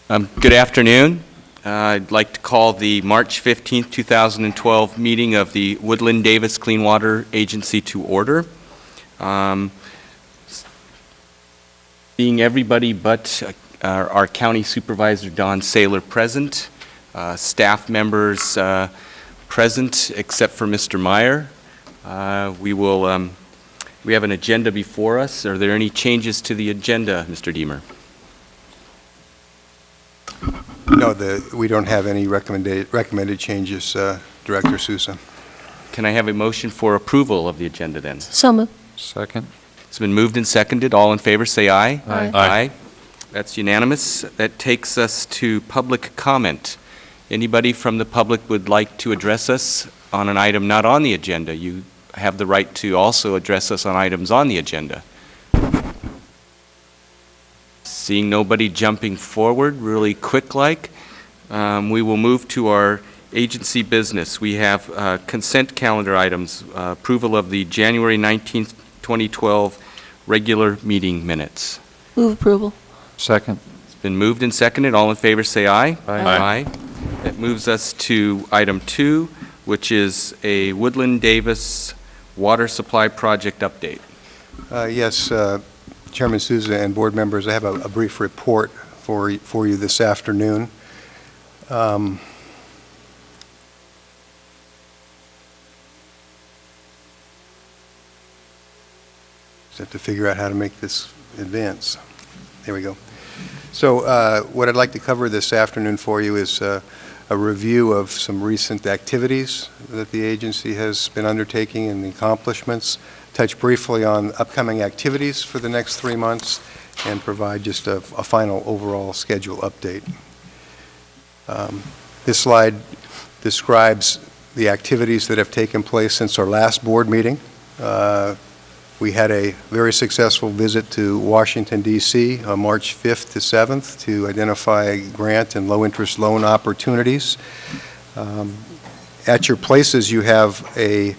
Good afternoon. I'd like to call the March 15th, 2012 meeting of the Woodland Davis Clean Water Agency to order. Seeing everybody but our County Supervisor Don Saylor present, staff members present except for Mr. Meyer. We have an agenda before us. Are there any changes to the agenda, Mr. Deemer? No, we don't have any recommended changes, Director Sousa. Can I have a motion for approval of the agenda then? So moved. Second. It's been moved and seconded. All in favor say aye. Aye. Aye. That's unanimous. That takes us to public comment. Anybody from the public would like to address us on an item not on the agenda? You have the right to also address us on items on the agenda. Seeing nobody jumping forward really quick-like, we will move to our agency business. We have consent calendar items, approval of the January 19th, 2012 regular meeting minutes. Move approval. Second. It's been moved and seconded. All in favor say aye. Aye. That moves us to item 2, which is a Woodland Davis water supply project update. Yes, Chairman Sousa and board members, I have a brief report for you this afternoon. Just have to figure out how to make this advance. There we go. So what I'd like to cover this afternoon for you is a review of some recent activities that the agency has been undertaking and the accomplishments, touch briefly on upcoming activities for the next 3 months, and provide just a final overall schedule update. This slide describes the activities that have taken place since our last board meeting. We had a very successful visit to Washington, D.C. on March 5th to 7th to identify grant and low-interest loan opportunities. At your places, you have a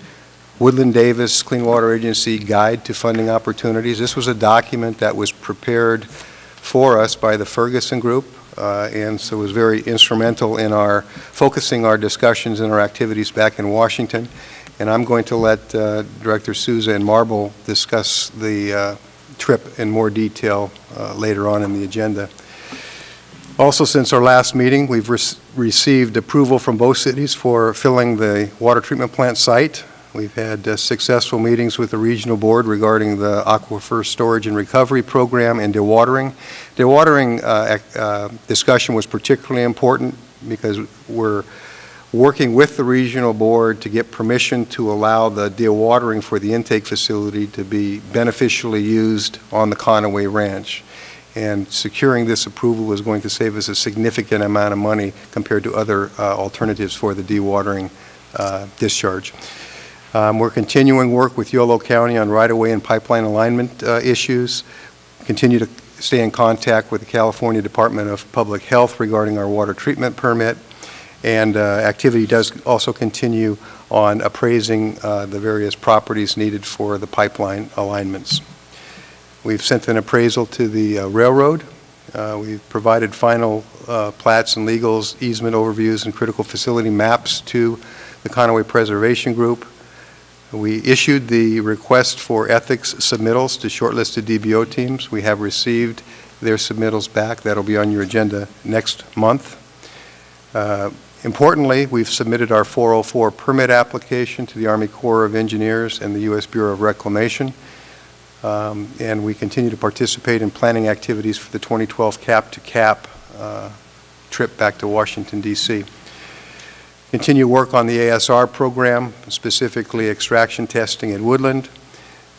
Woodland Davis Clean Water Agency Guide to Funding Opportunities. This was a document that was prepared for us by the Ferguson Group, and so was very instrumental in our focusing our discussions and our activities back in Washington. And I'm going to let Director Sousa and Marble discuss the trip in more detail later on in the agenda. Also, since our last meeting, we've received approval from both cities for filling the water treatment plant site. We've had successful meetings with the regional board regarding the aquifer storage and recovery program and dewatering. Dewatering discussion was particularly important because we're working with the regional board to get permission to allow the dewatering for the intake facility to be beneficially used on the Conaway Ranch. And securing this approval is going to save us a significant amount of money compared to other alternatives for the dewatering discharge. We're continuing work with Yolo County on right-of-way and pipeline alignment issues. Continue to stay in contact with the California Department of Public Health regarding our water treatment permit. And activity does also continue on appraising the various properties needed for the pipeline alignments. We've sent an appraisal to the railroad. We've provided final plats and legals, easement overviews, and critical facility maps to the Conaway Preservation Group. We issued the request for ethics submittals to shortlisted DBO teams. We have received their submittals back. That'll be on your agenda next month. Importantly, we've submitted our 404 permit application to the Army Corps of Engineers and the U.S. Bureau of Reclamation. And we continue to participate in planning activities for the 2012 cap-to-cap trip back to Washington, D.C. Continue work on the ASR program, specifically extraction testing at Woodland.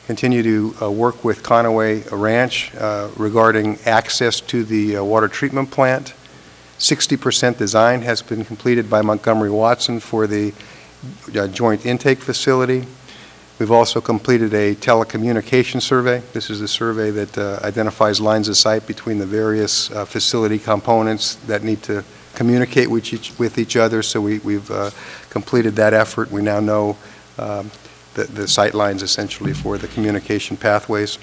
Continue to work with Conaway Ranch regarding access to the water treatment plant. 60% design has been completed by Montgomery Watson for the joint intake facility. We've also completed a telecommunication survey. This is a survey that identifies lines of sight between the various facility components that need to communicate with each other. So we've completed that effort. We now know the sight lines essentially for the communication pathways.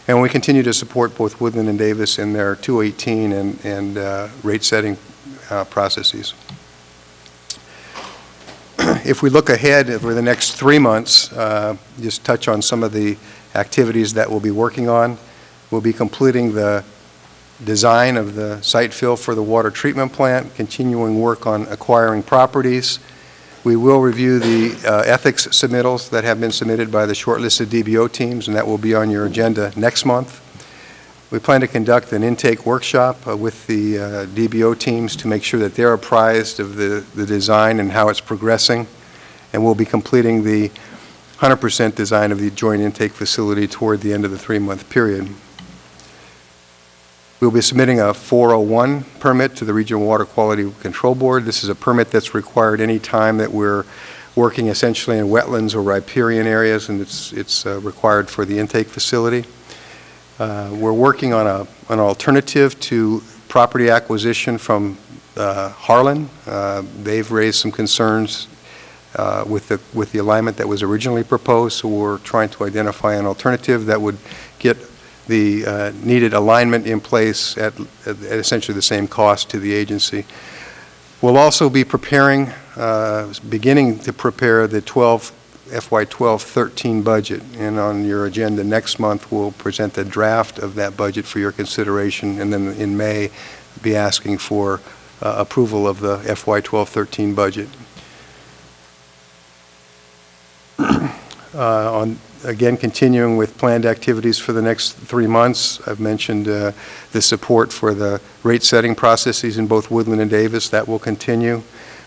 And we continue to support both Woodland and Davis in their 218 and rate-setting processes. If we look ahead over the next 3 months, just touch on some of the activities that we'll be working on. We'll be completing the design of the site fill for the water treatment plant, continuing work on acquiring properties. We will review the ethics submittals that have been submitted by the shortlisted DBO teams, and that will be on your agenda next month. We plan to conduct an intake workshop with the DBO teams to make sure that they're apprised of the design and how it's progressing, and we'll be completing the 100% design of the joint intake facility toward the end of the 3-month period. We'll be submitting a 401 permit to the Regional Water Quality Control Board. This is a permit that's required any time that we're working essentially in wetlands or riparian areas, and it's required for the intake facility. We're working on an alternative to property acquisition from Harlan. They've raised some concerns with the alignment that was originally proposed, so we're trying to identify an alternative that would get the needed alignment in place at essentially the same cost to the agency. We'll also be preparing, beginning to prepare the FY 12-13 budget, and on your agenda next month we'll present the draft of that budget for your consideration, and then in May be asking for approval of the FY 12-13 budget. Again, continuing with planned activities for the next 3 months, I've mentioned the support for the rate-setting processes in both Woodland and Davis. That will continue.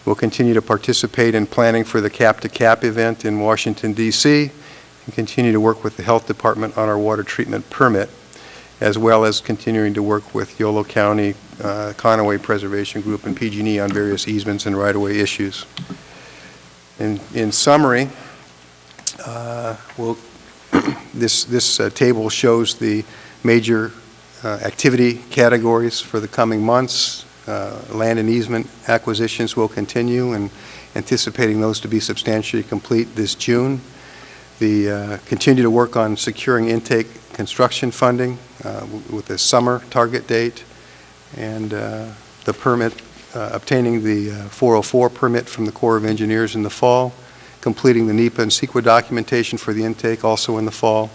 We'll continue to participate in planning for the Cap-to-Cap event in Washington, D.C., and continue to work with the Health Department on our water treatment permit, as well as continuing to work with Yolo County, Conaway Preservation Group, and PG&E on various easements and right-of-way issues. In summary, this table shows the major activity categories for the coming months. Land and easement acquisitions will continue, and anticipating those to be substantially complete this June. Continue to work on securing intake construction funding with a summer target date, and the permit, obtaining the 404 permit from the Corps of Engineers in the fall, completing the NEPA and CEQA documentation for the intake also in the fall,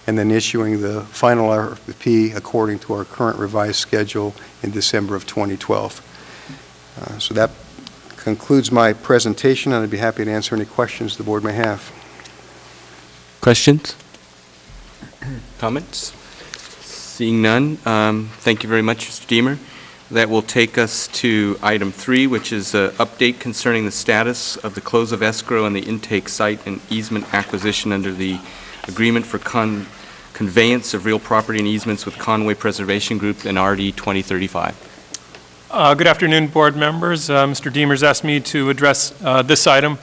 and then issuing the final RFP according to our current revised schedule in December of 2012. So that concludes my presentation, and I'd be happy to answer any questions the board may have. Questions? Comments? Seeing none, thank you very much, Mr. Deemer. That will take us to item 3, which is an update concerning the status of the close of escrow and the intake site and easement acquisition under the agreement for conveyance of real property and easements with Conaway Preservation Group and RD 2035. Good afternoon, board members. Mr. Deemer's asked me to address this item.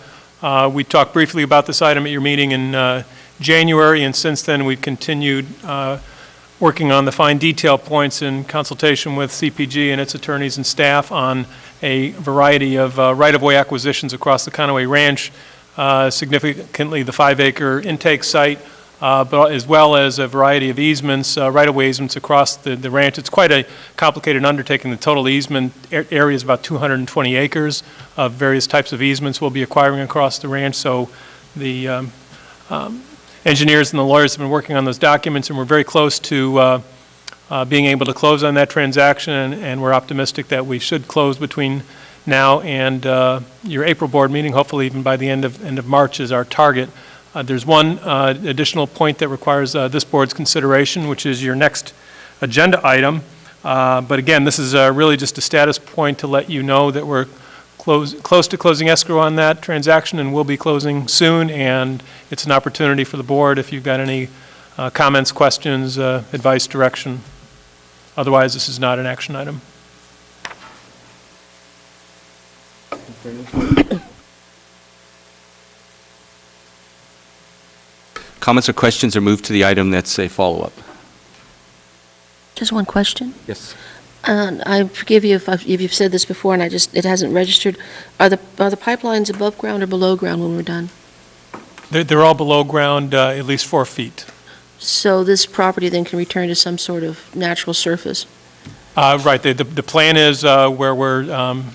We talked briefly about this item at your meeting in January, and since then we've continued working on the fine detail points in consultation with CPG and its attorneys and staff on a variety of right-of-way acquisitions across the Conaway Ranch, significantly the 5-acre intake site, but as well as a variety of easements, right-of-way easements across the ranch. It's quite a complicated undertaking. The total easement area is about 220 acres of various types of easements we'll be acquiring across the ranch. So the engineers and the lawyers have been working on those documents, and we're very close to being able to close on that transaction, and we're optimistic that we should close between now and your April board meeting, hopefully even by the end of March is our target. There's one additional point that requires this board's consideration, which is your next agenda item. But again, this is really just a status point to let you know that we're close to closing escrow on that transaction, and we'll be closing soon, and it's an opportunity for the board if you've got any comments, questions, advice, direction. Otherwise, this is not an action item. Comments or questions are moved to the item that's a follow-up. Just one question. Yes. I forgive you if you've said this before and it hasn't registered. Are the pipelines above ground or below ground when we're done? They're all below ground, at least 4 feet. so this property then can return to some sort of natural surface. Right, the plan is where we're,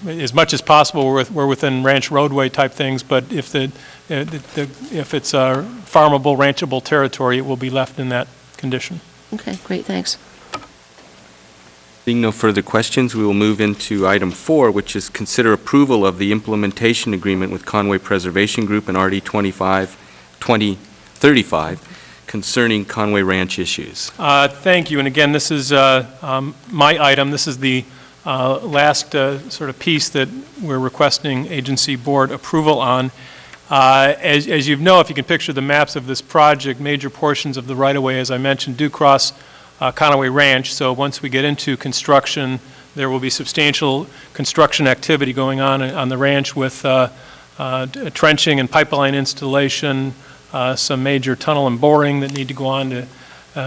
as much as possible, we're within ranch roadway type things, but if if it's farmable, ranchable territory, it will be left in that condition. Okay, great, thanks. Seeing no further questions, we will move into item 4, which is consider approval of the implementation agreement with Conway Preservation Group and RD 2035 concerning Conway Ranch issues. Thank you, and again, this is my item. This is the last sort of piece that we're requesting agency board approval on. As you know, if you can picture the maps of this project, major portions of the right-of-way, as I mentioned, do cross Conway Ranch. So once we get into construction, there will be substantial construction activity going on the ranch with trenching and pipeline installation, some major tunnel and boring that need to go on to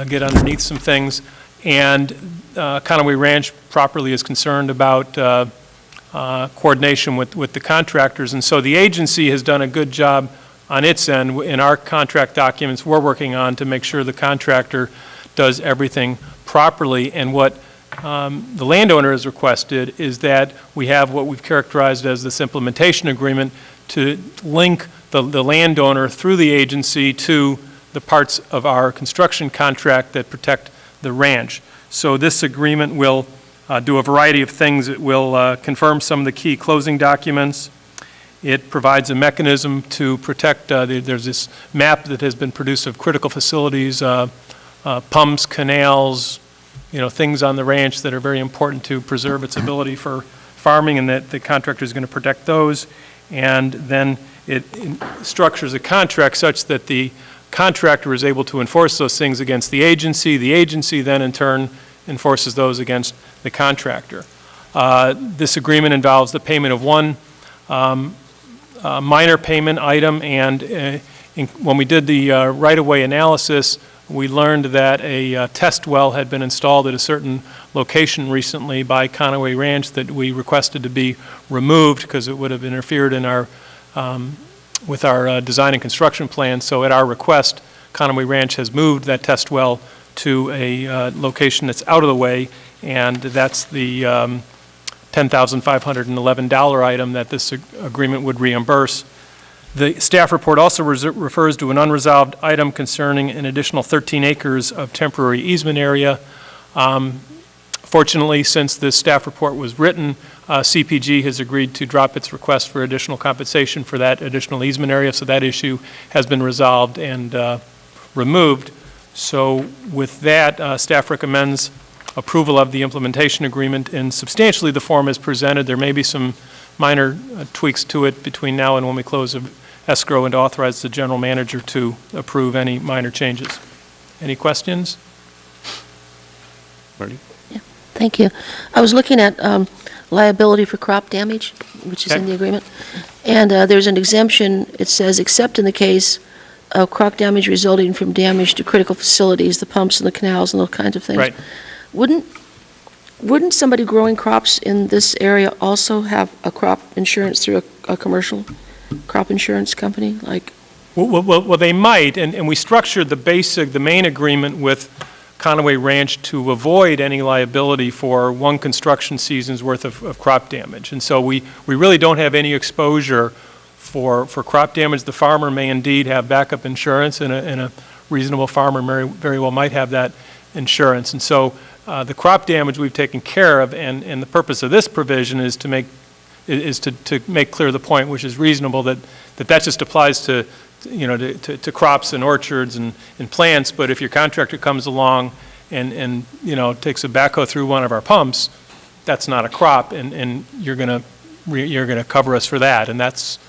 get underneath some things. And Conway Ranch properly is concerned about coordination with the contractors. And so the agency has done a good job on its end in our contract documents we're working on to make sure the contractor does everything properly. And what the landowner has requested is that we have what we've characterized as this implementation agreement to link the landowner through the agency to the parts of our construction contract that protect the ranch. So this agreement will do a variety of things. It will confirm some of the key closing documents. It provides a mechanism to protect, there's this map that has been produced of critical facilities, pumps, canals, things on the ranch that are very important to preserve its ability for farming, and that the contractor is going to protect those. And then it structures a contract such that the contractor is able to enforce those things against the agency. The agency then, in turn, enforces those against the contractor. This agreement involves the payment of one minor payment item, and when we did the right-of-way analysis, we learned that a test well had been installed at a certain location recently by Conway Ranch that we requested to be removed because it would have interfered in our with our design and construction plan. So at our request, Conway Ranch has moved that test well to a location that's out of the way, and that's the $10,511 item that this agreement would reimburse. The staff report also refers to an unresolved item concerning an additional 13 acres of temporary easement area. Fortunately, since this staff report was written, CPG has agreed to drop its request for additional compensation for that additional easement area, so that issue has been resolved and removed. So with that, staff recommends approval of the implementation agreement in substantially the form as presented. There may be some minor tweaks to it between now and when we close escrow and authorize the general manager to approve any minor changes. Any questions? Marty? Yeah, thank you. I was looking at liability for crop damage, which is in the agreement, and there's an exemption. It says, except in the case of crop damage resulting from damage to critical facilities, the pumps and the canals and those kinds of things. Right. Wouldn't somebody growing crops in this area also have a crop insurance through a commercial crop insurance company? Like, Well, they might, and we structured the main agreement with Conway Ranch to avoid any liability for one construction season's worth of crop damage. And so we really don't have any exposure for crop damage. The farmer may indeed have backup insurance, and a reasonable farmer very well might have that insurance. And so the crop damage we've taken care of, and the purpose of this provision is to make clear the point, which is reasonable, that just applies to crops and orchards and plants. But if your contractor comes along and takes a backhoe through one of our pumps, that's not a crop, and you're gonna cover us for that, and that's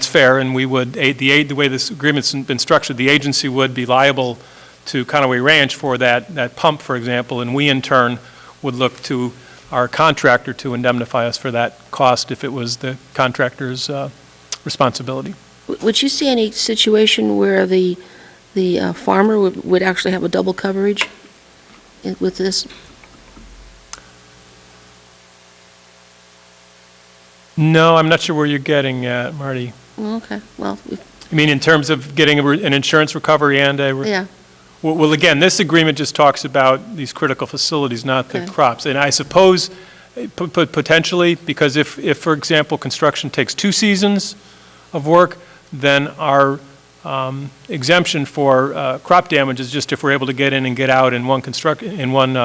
fair. And we would the way this agreement's been structured, the agency would be liable to Conway Ranch for that pump, for example, and we in turn would look to our contractor to indemnify us for that cost if it was the contractor's responsibility. would you see any situation where the farmer would actually have a double coverage with this? No, I'm not sure where you're getting at, Marty. Okay, well, You mean in terms of getting an insurance recovery and a... yeah. Well, again, this agreement just talks about these critical facilities, not the Okay. crops. And I suppose, potentially, because if, for example, construction takes 2 seasons of work, then our exemption for crop damage is just if we're able to get in and get out in one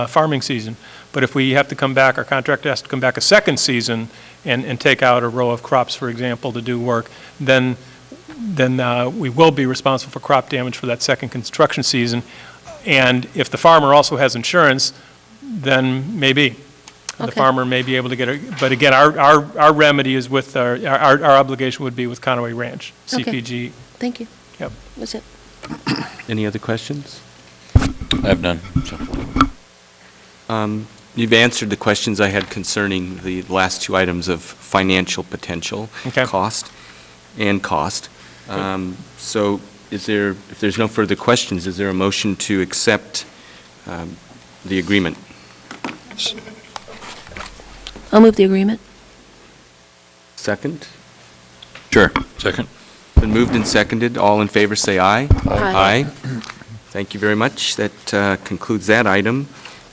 farming season. But if we have to come back, our contractor has to come back a second season and take out a row of crops, for example, to do work, then we will be responsible for crop damage for that second construction season. And if the farmer also has insurance, then maybe. The Okay. farmer may be able to get it. But again, our remedy is with, our obligation would be with Conway Ranch, Okay. CPG. Thank you. Yep. That's it. Any other questions? I have none. You've answered the questions I had concerning the last 2 items of financial potential, Okay. cost. So if there's no further questions, is there a motion to accept the agreement? I'll move the agreement. Second? Sure. Second. Been moved and seconded. All in favor, say aye. Aye. Thank you very much. That concludes that item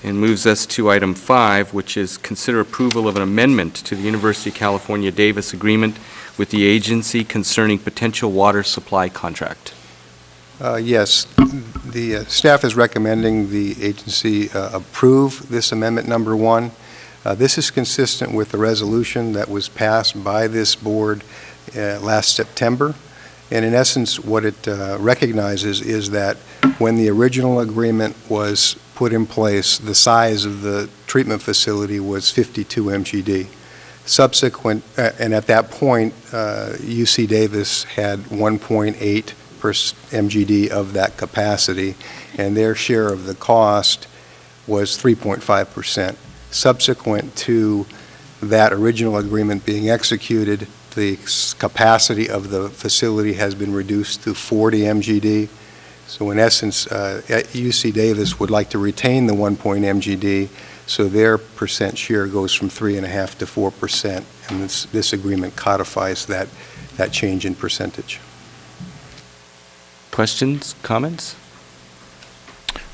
and moves us to item 5, which is consider approval of an amendment to the University of California Davis Agreement with the agency concerning potential water supply contract. Yes, the staff is recommending the agency approve this amendment number 1. This is consistent with the resolution that was passed by this board last September. And in essence, what it recognizes is that when the original agreement was put in place, the size of the treatment facility was 52 MGD. Subsequent, and at that point, UC Davis had 1.8 per MGD of that capacity, and their share of the cost was 3.5%. Subsequent to that original agreement being executed, the capacity of the facility has been reduced to 40 MGD. So in essence, UC Davis would like to retain the 1 MGD, so their percent share goes from 3.5% to 4%, and this agreement codifies that change in percentage. Questions, comments?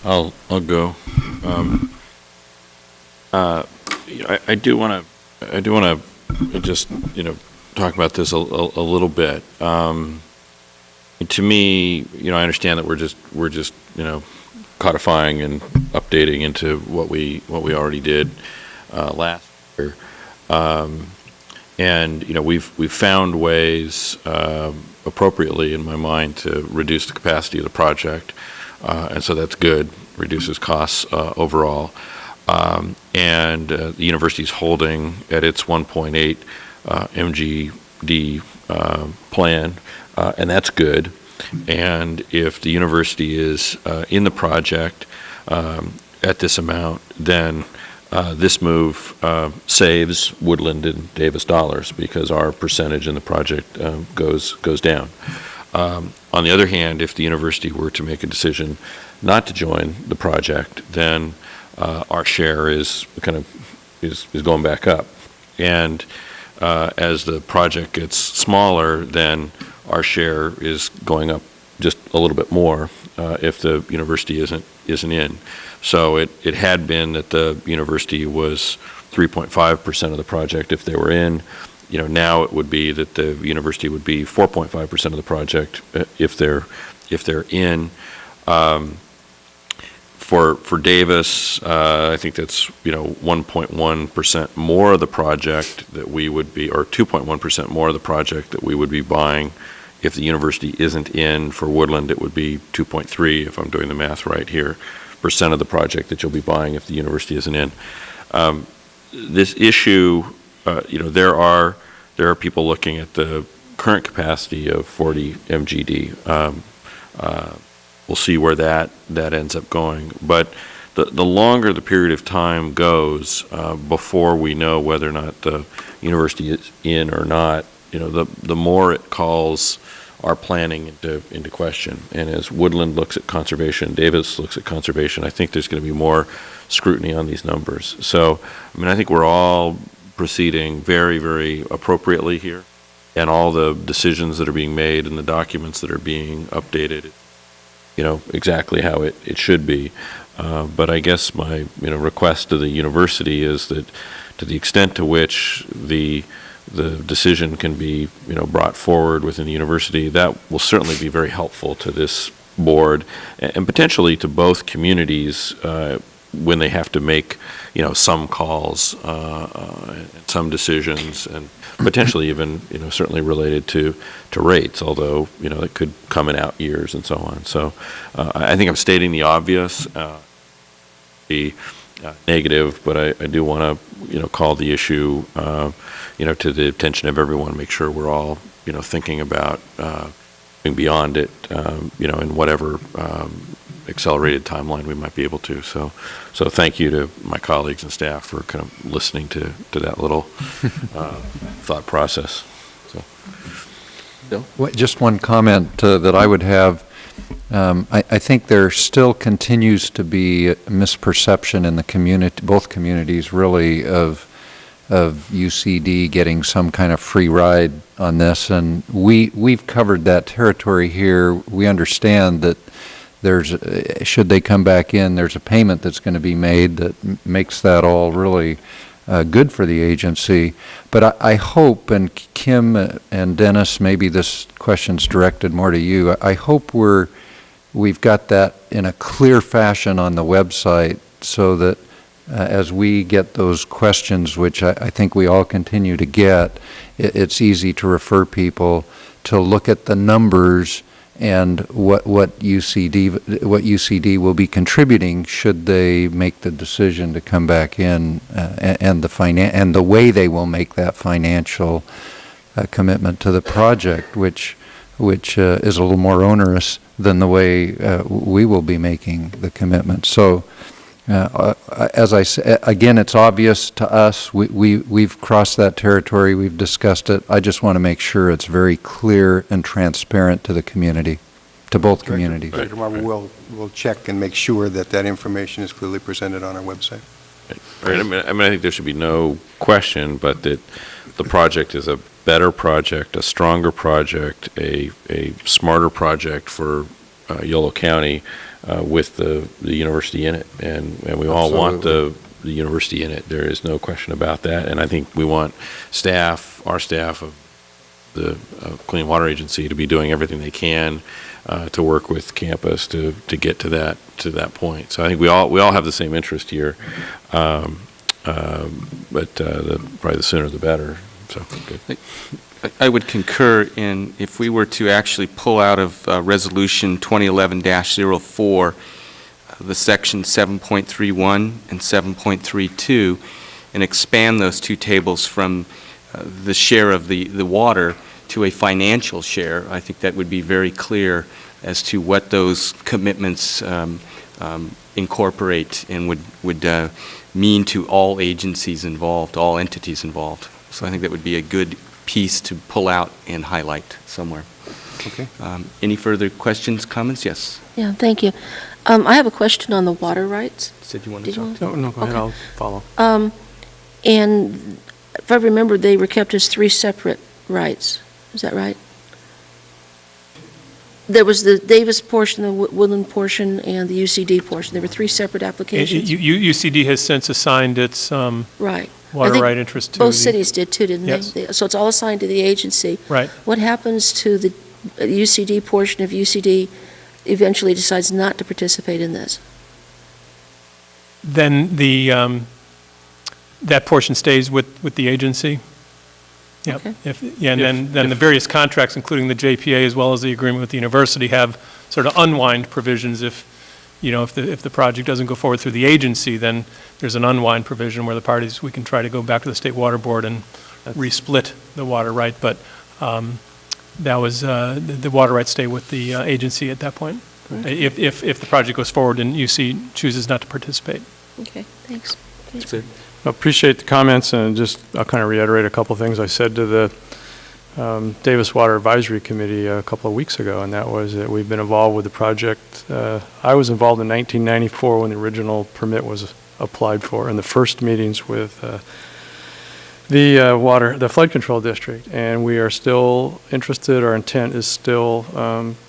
I'll go. I do want to just talk about this a little bit. To me, I understand that we're just codifying and updating into what we already did last year, and we've found ways appropriately, in my mind, to reduce the capacity of the project, and so that's good. Reduces costs overall, and the university's holding at its 1.8 MGD plan, and that's good. And if the university is in the project at this amount, then this move saves Woodland and Davis dollars because our percentage in the project goes down. On the other hand, if the university were to make a decision not to join the project, then our share is going back up. And as the project gets smaller, then our share is going up just a little bit more if the university isn't in. So it had been that the university was 3.5% of the project if they were in. Now it would be that the university would be 4.5% of the project if they're in. For Davis, I think that's 1.1% more of the project that we would be, or 2.1% more of the project that we would be buying if the university isn't in. For Woodland, it would be 2.3, if I'm doing the math right here, percent of the project that you'll be buying if the university isn't in. This issue, there are people looking at the current capacity of 40 MGD. We'll see where that ends up going. But the longer the period of time goes before we know whether or not the university is in or not, the more it calls our planning into question. And as Woodland looks at conservation, Davis looks at conservation, I think there's going to be more scrutiny on these numbers. So, I think we're all proceeding very, very appropriately here. And all the decisions that are being made and the documents that are being updated exactly how it should be. But I guess my, request to the university is that to the extent to which the decision can be, brought forward within the university, that will certainly be very helpful to this board and potentially to both communities when they have to make, some calls, some decisions, and potentially even, certainly related to rates, although, it could come in out years and so on. So I think I'm stating the obvious, be negative, but I do want to, call the issue, to the attention of everyone, make sure we're all, thinking about going beyond it, in whatever accelerated timeline we might be able to. So thank you to my colleagues and staff for kind of listening to that little thought process. So, Bill? Just one comment that I would have. I think there still continues to be a misperception in the community, both communities really, of UCD getting some kind of free ride on this, and we've covered that territory here. We understand that should they come back in, there's a payment that's going to be made that makes that all really good for the agency. But I hope, and Kim and Dennis, maybe this question's directed more to you, I hope we've got that in a clear fashion on the website so that as we get those questions, which I think we all continue to get, it's easy to refer people to look at the numbers and what UCD will be contributing should they make the decision to come back in, and the way they will make that financial commitment to the project, which is a little more onerous than the way we will be making the commitment. So, as I say, again, it's obvious to us. We've crossed that territory. We've discussed it. I just want to make sure it's very clear and transparent to the community, to both communities. Director Marble, we'll check and make sure that information is clearly presented on our website. Right. I mean, I think there should be no question, but that the project is a better project, a stronger project, a smarter project for Yolo County with the university in it, and we all want the university in it. There is no question about that, and I think we want our staff of the Clean Water Agency to be doing everything they can to work with campus to get to that point. So I think we all have the same interest here, but probably the sooner the better. So good. I would concur in, if we were to actually pull out of Resolution 2011-04, the section 7.31 and 7.32, and expand those two tables from the share of the water to a financial share, I think that would be very clear as to what those commitments incorporate and would mean to all agencies involved, all entities involved. So I think that would be a good piece to pull out and highlight somewhere. Okay. Any further questions, comments? Yes. Yeah, thank you. I have a question on the water rights. Said you wanted Did to you talk? No, go ahead, Okay. I'll follow. And if I remember, they were kept as three separate rights. Is that right? There was the Davis portion, the Woodland portion, and the UCD portion. There were three separate applications. UCD has since assigned its Right. water I think right interest to both the- cities did too, didn't Yes. they? So it's all assigned to the agency. Right. What happens to the UCD portion if UCD eventually decides not to participate in this? Then that portion stays with the agency. Yep. Okay. And then the various contracts, including the JPA as well as the agreement with the university, have sort of unwind provisions. If the project doesn't go forward through the agency, then there's an unwind provision where we can try to go back to the State Water Board and resplit the water right. But that was the water rights stay with the agency at that point. If the project goes forward and UC chooses not to participate. Okay, thanks. That's it. I appreciate the comments, and I'll kind of reiterate a couple of things I said to the Davis Water Advisory Committee a couple of weeks ago, and that was that we've been involved with the project. I was involved in 1994 when the original permit was applied for, and the first meetings with The flood control district, and we are still interested. Our intent is still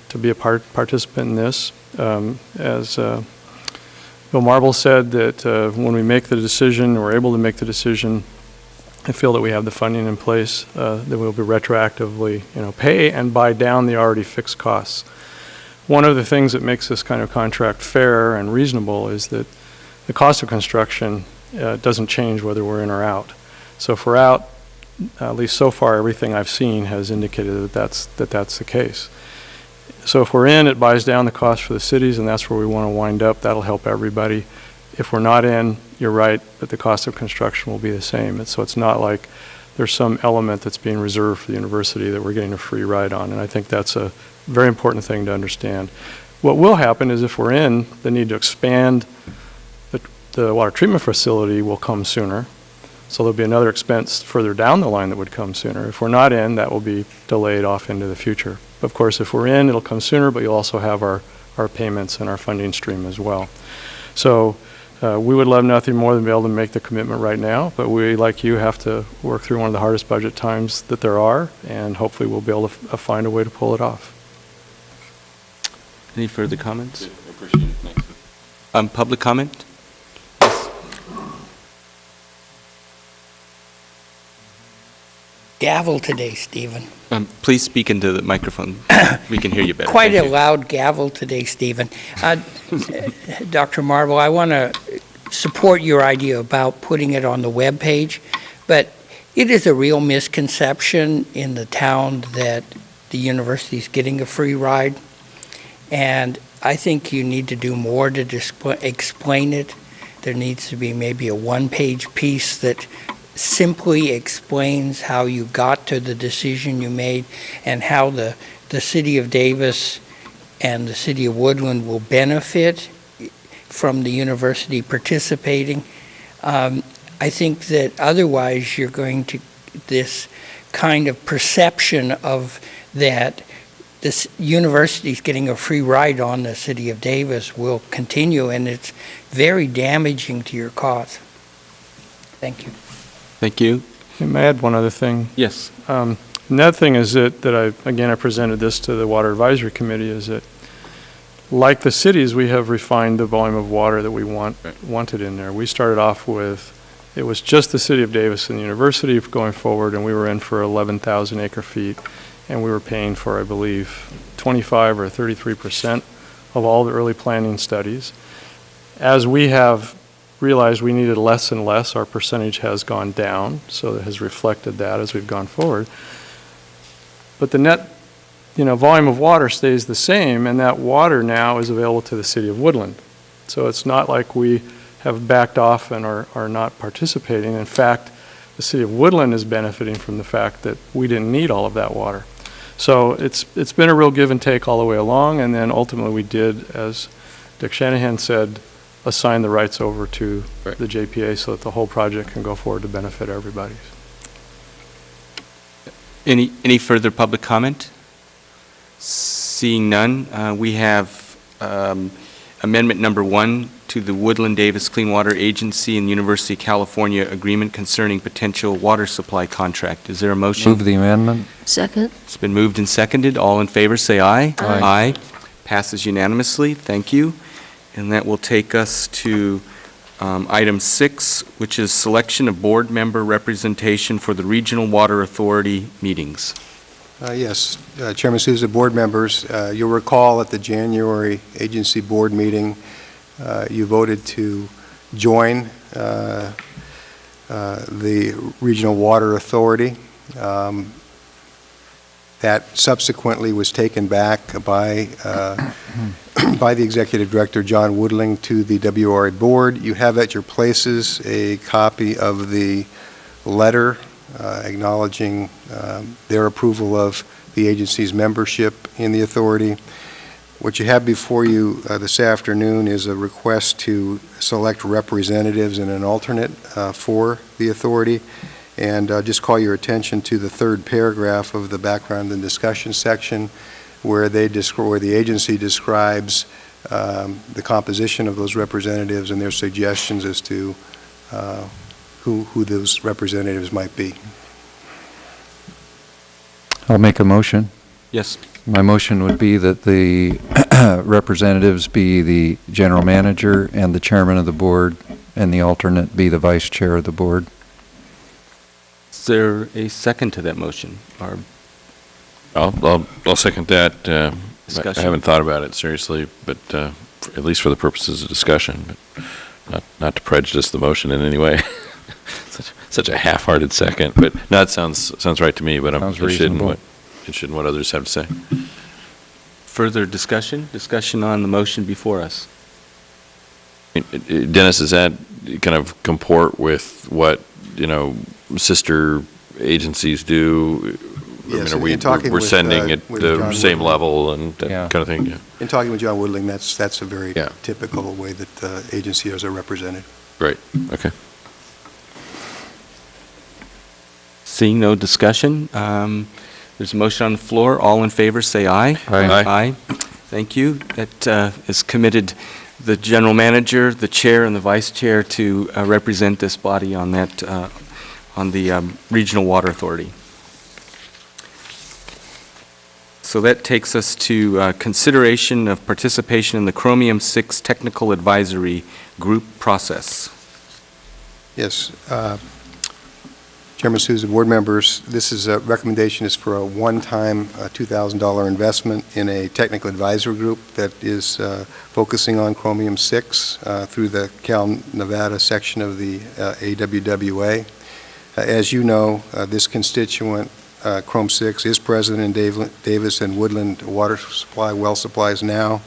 to be a participant in this. As Bill Marble said, that when we make the decision, we're able to make the decision, I feel that we have the funding in place, that we'll be retroactively, pay and buy down the already fixed costs. One of the things that makes this kind of contract fair and reasonable is that the cost of construction doesn't change whether we're in or out. So if we're out, at least so far, everything I've seen has indicated that that's the case. So if we're in, it buys down the cost for the cities, and that's where we want to wind up. That'll help everybody. If we're not in, you're right, but the cost of construction will be the same. And so it's not like there's some element that's being reserved for the university that we're getting a free ride on. And I think that's a very important thing to understand. What will happen is if we're in, the need to expand the water treatment facility will come sooner. So there'll be another expense further down the line that would come sooner. If we're not in, that will be delayed off into the future. Of course, if we're in, it'll come sooner, but you'll also have our payments and our funding stream as well. So we would love nothing more than be able to make the commitment right now, but we, like you, have to work through one of the hardest budget times that there are, and hopefully we'll be able to find a way to pull it off. Any further comments? I appreciate it. Thanks. Public comment? Gavel today, Stephen. Please speak into the microphone. We can hear you better. Quite Thank a you. loud gavel today, Stephen. Dr. Marble, I want to support your idea about putting it on the web page, but it is a real misconception in the town that the university is getting a free ride, and I think you need to do more to explain it. There needs to be maybe a one-page piece that simply explains how you got to the decision you made and how the City of Davis and the City of Woodland will benefit from the university participating. I think that otherwise you're going to, this kind of perception of that this university is getting a free ride on the City of Davis will continue, and it's very damaging to your cause. Thank you. Thank you. May I add one other thing? Yes. Another thing is that I presented this to the Water Advisory Committee, is that like the cities, we have refined the volume of water that we wanted in there. We started off with, it was just the City of Davis and the university going forward, and we were in for 11,000 acre feet, and we were paying for, I believe, 25 or 33% of all the early planning studies. As we have realized we needed less and less, our percentage has gone down, so it has reflected that as we've gone forward. But the net volume of water stays the same, and that water now is available to the City of Woodland. So it's not like we have backed off and are not participating. In fact, the City of Woodland is benefiting from the fact that we didn't need all of that water. So it's been a real give and take all the way along, and then ultimately we did, as Dick Shanahan said, assign the rights over to the JPA so that the whole project can go forward to benefit everybody. Any further public comment? Seeing none, we have amendment number 1 to the Woodland Davis Clean Water Agency and University of California agreement concerning potential water supply contract. Is there a motion? Move the amendment. Second. It's been moved and seconded. All in favor, say aye. Aye. Aye. Passes unanimously. Thank you. And that will take us to item 6, which is selection of board member representation for the Regional Water Authority meetings. Yes, Chairman Souza, board members, you'll recall at the January agency board meeting, you voted to join the Regional Water Authority. That subsequently was taken back by the Executive Director, John Woodling, to the WRA Board. You have at your places a copy of the letter acknowledging their approval of the agency's membership in the authority. What you have before you this afternoon is a request to select representatives and an alternate for the authority. And just call your attention to the third paragraph of the background and discussion section where the agency describes the composition of those representatives and their suggestions as to who who those representatives might be. I'll make a motion. Yes. My motion would be that the representatives be the general manager and the chairman of the board, and the alternate be the vice chair of the board. Is there a second to that motion? Or I'll second that. I Discussion. haven't thought about it seriously, but at least for the purposes of discussion, but not to prejudice the motion in any way. Such a half-hearted second, but no, it sounds right to me, but I'm Sounds interested in reasonable. what others have to say. further discussion? Discussion on the motion before us? Dennis, does that kind of comport with what, sister agencies do? Yes, I mean, in talking we're with, sending it with the John same Woodling. level and that Yeah. kind of thing, yeah. In talking with John Woodling, that's a very Yeah. typical way that agencies are represented. Great, okay. Seeing no discussion, there's a motion on the floor. All in favor, say aye. Aye. Aye. Thank you. That is committed the general manager, the chair, and the vice chair to represent this body on that, on the Regional Water Authority. So that takes us to consideration of participation in the Chromium-6 Technical Advisory Group process. Yes. Chairman Souza, board members, this is a recommendation is for a one-time $2,000 investment in a technical advisory group that is focusing on Chromium-6 through the Cal Nevada section of the AWWA. As you know, this constituent, Chrome-6, is present in Davis and Woodland water supply, well supplies now.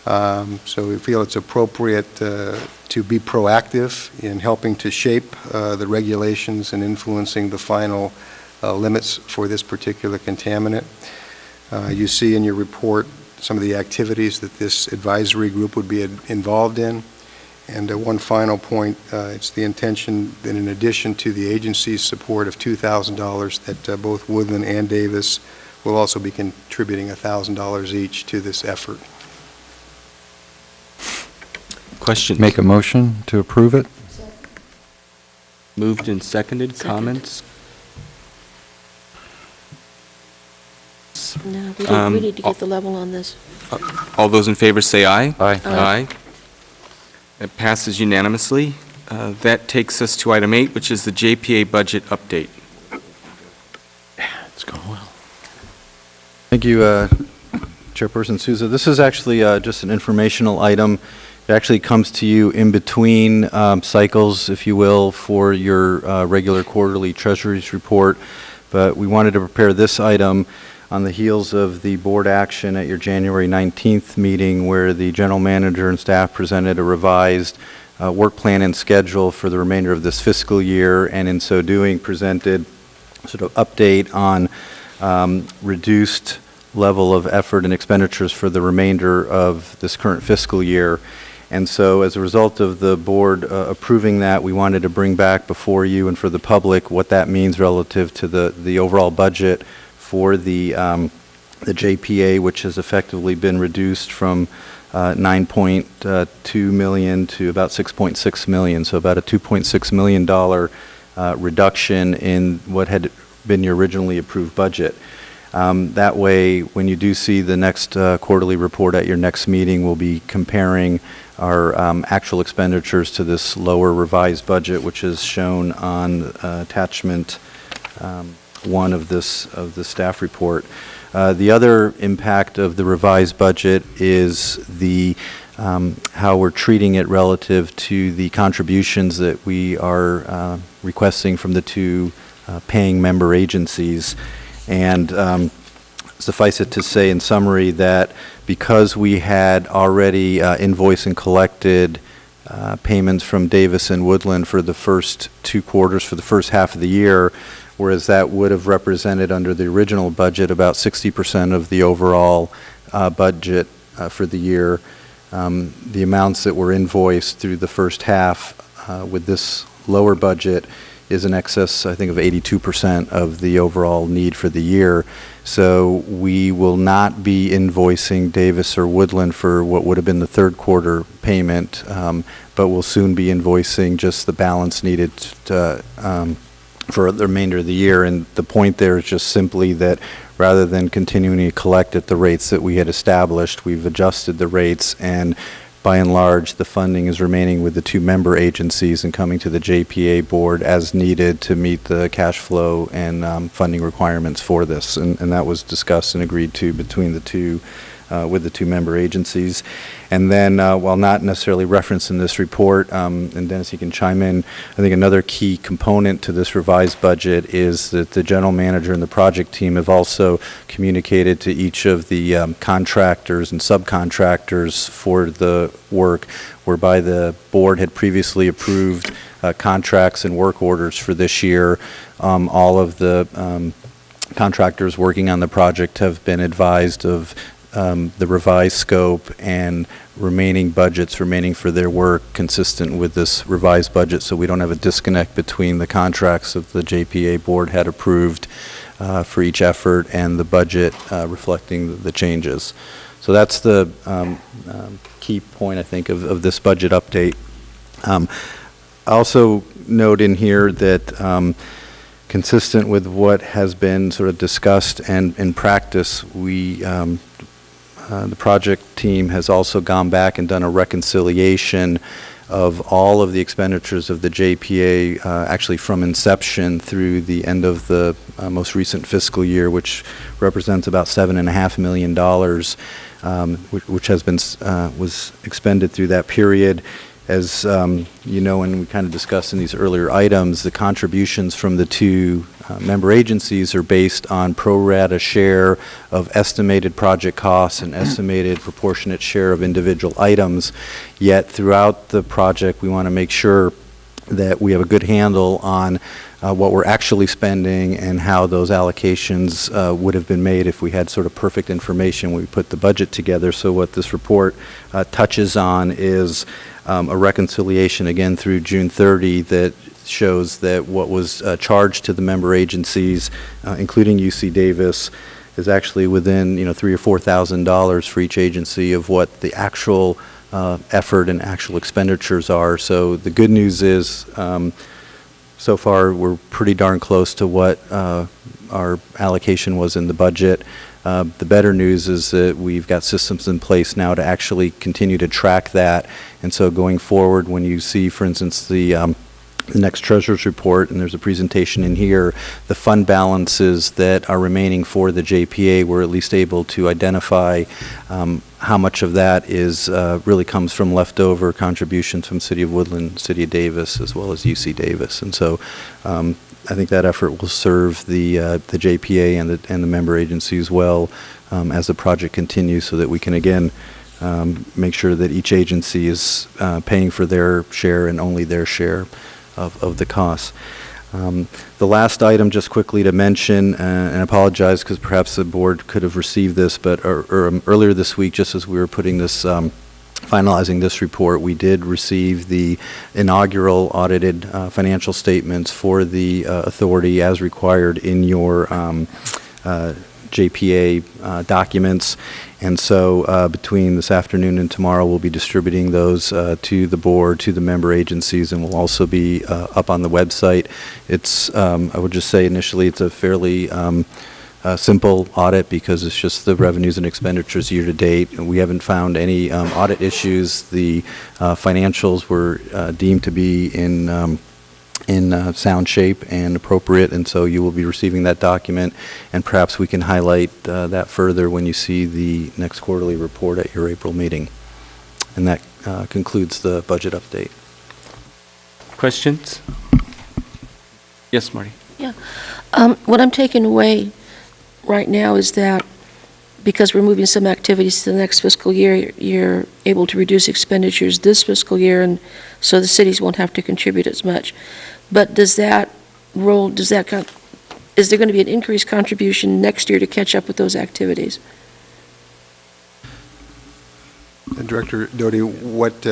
So we feel it's appropriate to be proactive in helping to shape the regulations and influencing the final limits for this particular contaminant. You see in your report some of the activities that this advisory group would be involved in. And one final point, it's the intention that in addition to the agency's support of $2,000, that both Woodland and Davis will also be contributing $1,000 each to this effort. Questions? Make a motion to approve it? Moved and seconded. Second. Comments? No, we Um, need to get the level on this. All those in favor say aye. Aye. Aye. It passes unanimously. That takes us to item 8, which is the JPA budget update. It's going well. Thank you, Chairperson Souza. This is actually just an informational item. It actually comes to you in between cycles, if you will, for your regular quarterly treasuries report. But we wanted to prepare this item on the heels of the board action at your January 19th meeting, where the general manager and staff presented a revised work plan and schedule for the remainder of this fiscal year, and in so doing presented sort of update on reduced level of effort and expenditures for the remainder of this current fiscal year. And so as a result of the board approving that, we wanted to bring back before you and for the public what that means relative to the overall budget for the JPA, which has effectively been reduced from 9.2 million to about 6.6 million, so about a $2.6 million reduction in what had been your originally approved budget. That way, when you do see the next quarterly report at your next meeting, we'll be comparing our actual expenditures to this lower revised budget, which is shown on attachment 1 of the staff report. The other impact of the revised budget is the how we're treating it relative to the contributions that we are requesting from the two paying member agencies. And suffice it to say in summary that because we had already invoiced and collected payments from Davis and Woodland for the first 2 quarters for the first half of the year, whereas that would have represented under the original budget about 60% of the overall budget for the year, the amounts that were invoiced through the first half with this lower budget is in excess, I think, of 82% of the overall need for the year. So we will not be invoicing Davis or Woodland for what would have been the third quarter payment, but we'll soon be invoicing just the balance needed to, for the remainder of the year. And the point there is just simply that rather than continuing to collect at the rates that we had established, we've adjusted the rates, and by and large, the funding is remaining with the two member agencies and coming to the JPA board as needed to meet the cash flow and funding requirements for this. And that was discussed and agreed to between the two, with the two member agencies. And then, while not necessarily referenced in this report, and Dennis, you can chime in, I think another key component to this revised budget is that the general manager and the project team have also communicated to each of the contractors and subcontractors for the work, whereby the board had previously approved contracts and work orders for this year. All of the contractors working on the project have been advised of the revised scope and remaining budgets remaining for their work consistent with this revised budget, so we don't have a disconnect between the contracts that the JPA board had approved for each effort and the budget reflecting the changes. So that's the key point, I think, of this budget update. I also note in here that consistent with what has been sort of discussed and in practice, we the project team has also gone back and done a reconciliation of all of the expenditures of the JPA, actually from inception through the end of the most recent fiscal year, which represents about $7.5 million, which has been was expended through that period. As you know, and we kind of discussed in these earlier items, the contributions from the two member agencies are based on pro rata share of estimated project costs and estimated proportionate share of individual items. Yet throughout the project, we want to make sure that we have a good handle on what we're actually spending and how those allocations would have been made if we had sort of perfect information when we put the budget together. So what this report touches on is a reconciliation again through June 30 that shows that what was charged to the member agencies, including UC Davis, is actually within $3,000 or $4,000 for each agency of what the actual effort and actual expenditures are. So the good news is so far we're pretty darn close to what our allocation was in the budget. The better news is that we've got systems in place now to actually continue to track that. And so going forward, when you see, for instance, the next treasurer's report, and there's a presentation in here, the fund balances that are remaining for the JPA, we're at least able to identify how much of that is really comes from leftover contributions from City of Woodland, City of Davis, as well as UC Davis. And so I think that effort will serve the JPA and the member agencies well as the project continues, so that we can again make sure that each agency is paying for their share and only their share of the costs. The last item, just quickly to mention, and I apologize because perhaps the board could have received this, but earlier this week, just as we were putting this, finalizing this report, we did receive the inaugural audited financial statements for the authority as required in your JPA documents. And so between this afternoon and tomorrow, we'll be distributing those to the board, to the member agencies, and will also be up on the website. It's, I would just say initially, it's a fairly simple audit because it's just the revenues and expenditures year to date. And we haven't found any audit issues. The financials were deemed to be in sound shape and appropriate, and so you will be receiving that document, and perhaps we can highlight that further when you see the next quarterly report at your April meeting. And that concludes the budget update. Questions? Yes, Marty? Yeah. What I'm taking away right now is that because we're moving some activities to the next fiscal year, you're able to reduce expenditures this fiscal year, and so the cities won't have to contribute as much. But is there going to be an increased contribution next year to catch up with those activities? Director Doty, what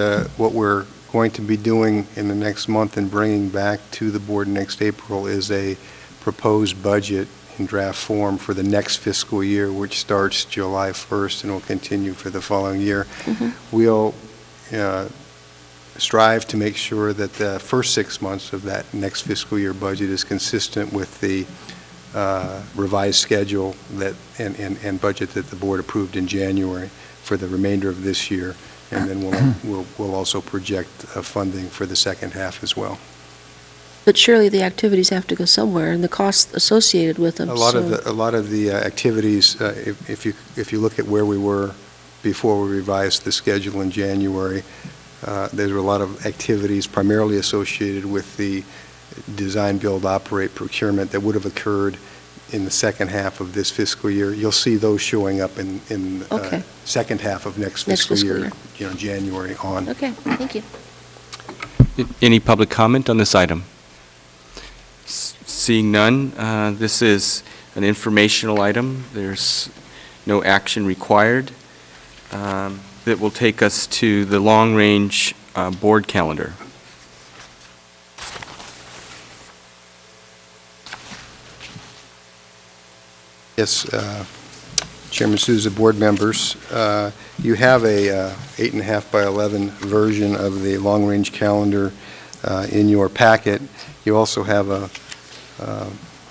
we're going to be doing in the next month and bringing back to the board next April is a proposed budget in draft form for the next fiscal year, which starts July 1st and will continue for the following year. Mm-hmm. We'll strive to make sure that the first 6 months of that next fiscal year budget is consistent with the revised schedule and budget that the board approved in January for the remainder of this year, and then we'll also project funding for the second half as well. But surely the activities have to go somewhere, and the costs associated with them. A lot of the activities, if you look at where we were before we revised the schedule in January, there were a lot of activities primarily associated with the design, build, operate, procurement that would have occurred in the second half of this fiscal year. You'll see those showing up in Okay. second half of next fiscal year, January on. Okay, thank you. Any public comment on this item? Seeing none, this is an informational item. There's no action required. That will take us to the long-range board calendar. Yes, Chairman Souza, board members, you have a 8.5 by 11 version of the long-range calendar in your packet. You also have a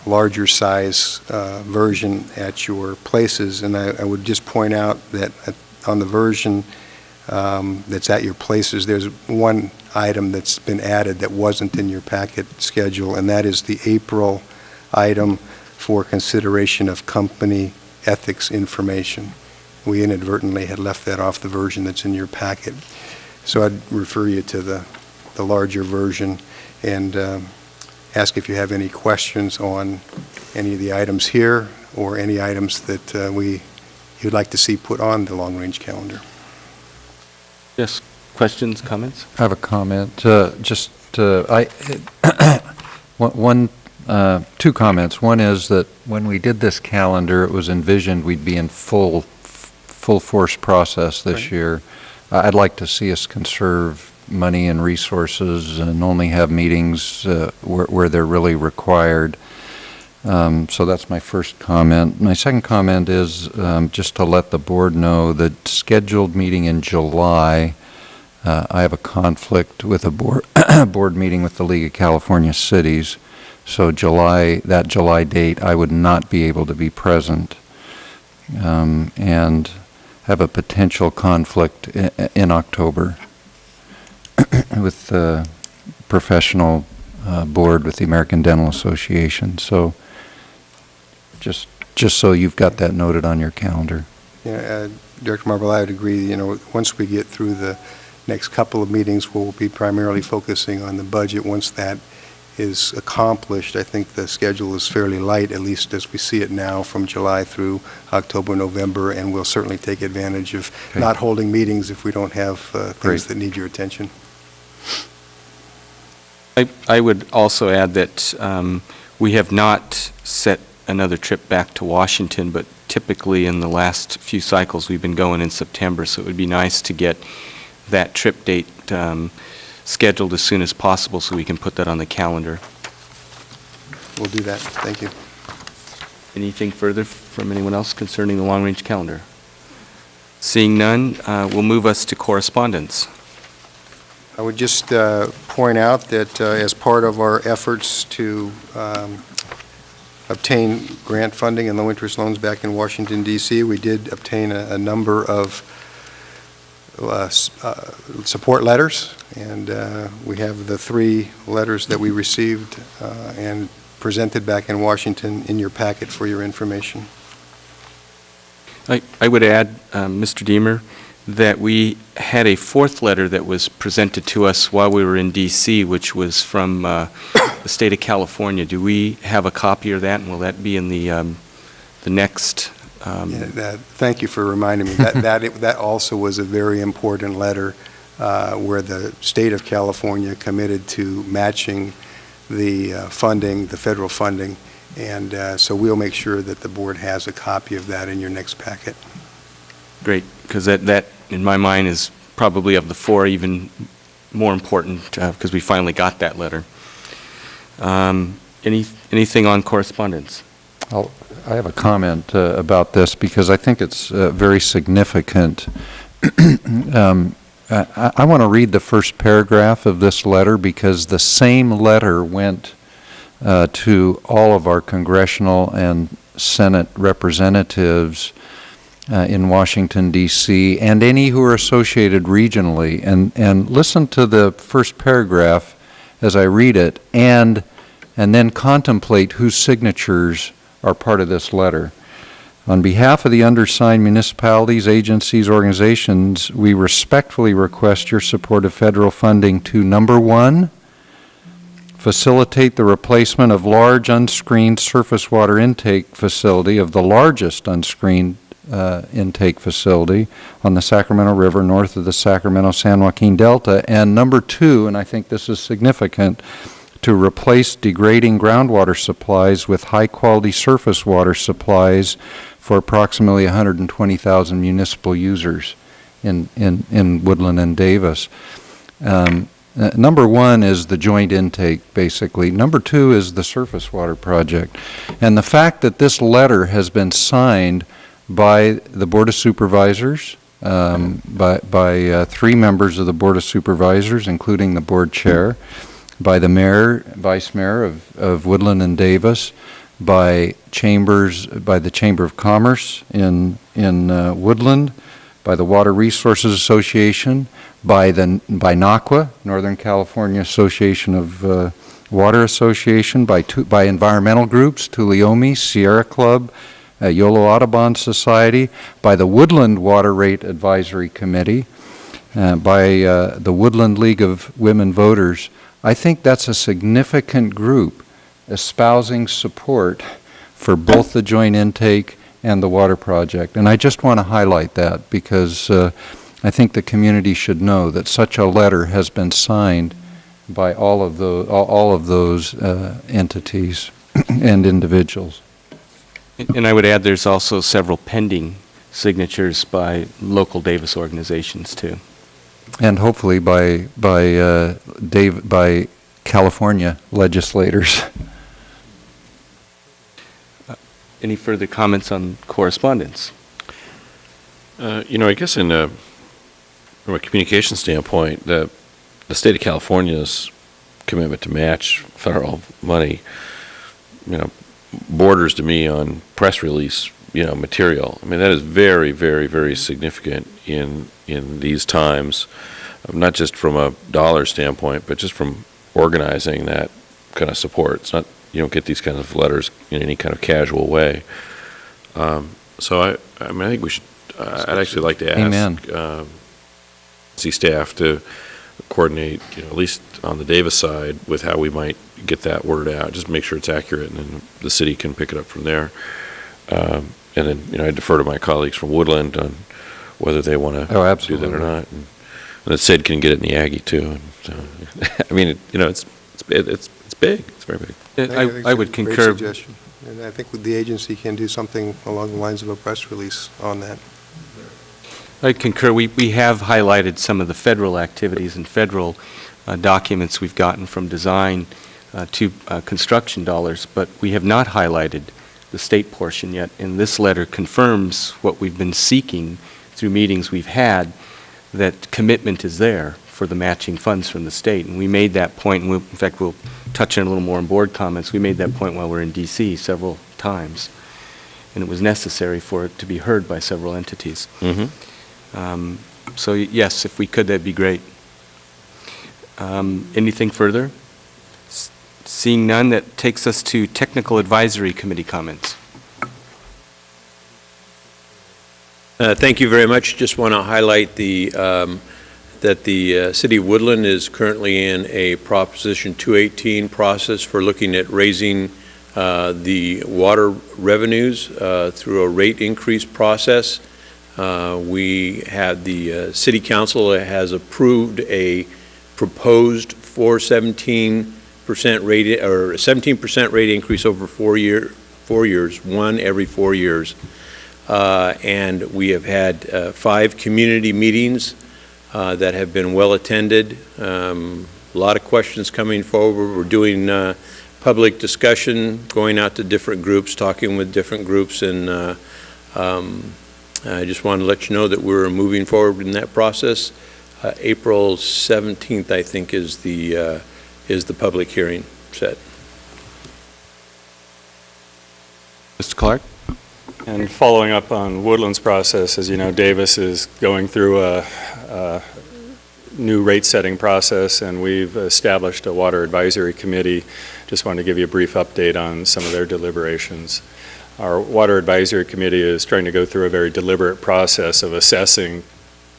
larger size version at your places, and I would just point out that on the version that's at your places, there's one item that's been added that wasn't in your packet schedule, and that is the April item for consideration of company ethics information. We inadvertently had left that off the version that's in your packet. So I'd refer you to the larger version and ask if you have any questions on any of the items here or any items that you'd like to see put on the long-range calendar. Yes, questions, comments? I have a comment. Two comments. One is that when we did this calendar, it was envisioned we'd be in full force process this year. I'd like to see us conserve money and resources and only have meetings where they're really required. So that's my first comment. My second comment is just to let the board know that scheduled meeting in July, I have a conflict with a board meeting with the League of California Cities. So that July date, I would not be able to be present, and have a potential conflict in October with the professional board with the American Dental Association. So just so you've got that noted on your calendar. Yeah, Director Marble, I would agree. Once we get through the next couple of meetings, we'll be primarily focusing on the budget. Once that is accomplished, I think the schedule is fairly light, at least as we see it now, from July through October, November, and we'll certainly take advantage of not holding meetings if we don't have things that need your attention. I would also add that we have not set another trip back to Washington, but typically in the last few cycles we've been going in September, so it would be nice to get that trip date scheduled as soon as possible so we can put that on the calendar. We'll do that. Thank you. Anything further from anyone else concerning the long-range calendar? Seeing none, we'll move us to correspondence. I would just point out that as part of our efforts to obtain grant funding and low-interest loans back in Washington, D.C., we did obtain a number of support letters, and we have the 3 letters that we received and presented back in Washington in your packet for your information. I would add, Mr. Deemer, that we had a 4th letter that was presented to us while we were in D.C., which was from the state of California. Do we have a copy of that, and will that be in the next? Thank you for reminding me. That also was a very important letter where the state of California committed to matching the funding, the federal funding, and so we'll make sure that the board has a copy of that in your next packet. Great, because that, in my mind, is probably of the 4 even more important, because we finally got that letter. Anything on correspondence? I have a comment about this because I think it's very significant. I want to read the first paragraph of this letter because the same letter went to all of our congressional and Senate representatives in Washington, D.C., and any who are associated regionally. And listen to the first paragraph as I read it, and then contemplate whose signatures are part of this letter. On behalf of the undersigned municipalities, agencies, organizations, we respectfully request your support of federal funding to, number one, facilitate the replacement of large unscreened surface water intake facility of the largest unscreened intake facility on the Sacramento River north of the Sacramento-San Joaquin Delta, and number two, and I think this is significant, to replace degrading groundwater supplies with high-quality surface water supplies for approximately 120,000 municipal users in Woodland and Davis. Number one is the joint intake, basically. Number two is the surface water project. And the fact that this letter has been signed by the Board of Supervisors, by three members of the Board of Supervisors, including the board chair, by the mayor, vice mayor of Woodland and Davis, by the Chamber of Commerce in Woodland, by the Water Resources Association, by NACWA, Northern California Association of Water Association, by environmental groups, Tuolumne, Sierra Club, Yolo Audubon Society, by the Woodland Water Rate Advisory Committee, by the Woodland League of Women Voters. I think that's a significant group espousing support for both the joint intake and the water project. And I just want to highlight that because I think the community should know that such a letter has been signed by all of those entities and individuals. And I would add there's also several pending signatures by local Davis organizations too. And hopefully by California legislators. Any further comments on correspondence? I guess from a communication standpoint, the state of California's commitment to match federal money, borders to me on press release, material. I mean, that is very, very, very significant in these times, not just from a dollar standpoint, but just from organizing that kind of support. It's not, you don't get these kinds of letters in any kind of casual way. So I think we should, I'd actually like to ask see staff to coordinate, at least on the Davis side, with how we might get that word out, just make sure it's accurate, and then the city can pick it up from there. And then, I defer to my colleagues from Woodland on whether they want to do that or not. And then Sid can get it in the Aggie too. And so, I mean, it's big. It's very big. I would concur. Great suggestion. And I think the agency can do something along the lines of a press release on that. I concur. We have highlighted some of the federal activities and federal documents we've gotten from design to construction dollars, but we have not highlighted the state portion yet. And this letter confirms what we've been seeking through meetings we've had, that commitment is there for the matching funds from the state. And we made that point, and in fact, we'll touch on a little more in board comments. We made that point while we were in D.C. several times, and it was necessary for it to be heard by several entities. Mm-hmm. So yes, if we could, that'd be great. Anything further? Seeing none, that takes us to Technical Advisory Committee comments. Thank you very much. Just want to highlight that the City of Woodland is currently in a Proposition 218 process for looking at raising the water revenues through a rate increase process. We had the City Council has approved a proposed 17% rate or 17% rate increase over 4 years, one every 4 years. And we have had 5 community meetings that have been well attended. A lot of questions coming forward. We're doing public discussion, going out to different groups, talking with different groups, and I just wanted to let you know that we're moving forward in that process. April 17th, I think, is the public hearing set. Mr. Clark? And following up on Woodland's process, as you know, Davis is going through a new rate-setting process, and we've established a water advisory committee. Just wanted to give you a brief update on some of their deliberations. Our water advisory committee is trying to go through a very deliberate process of assessing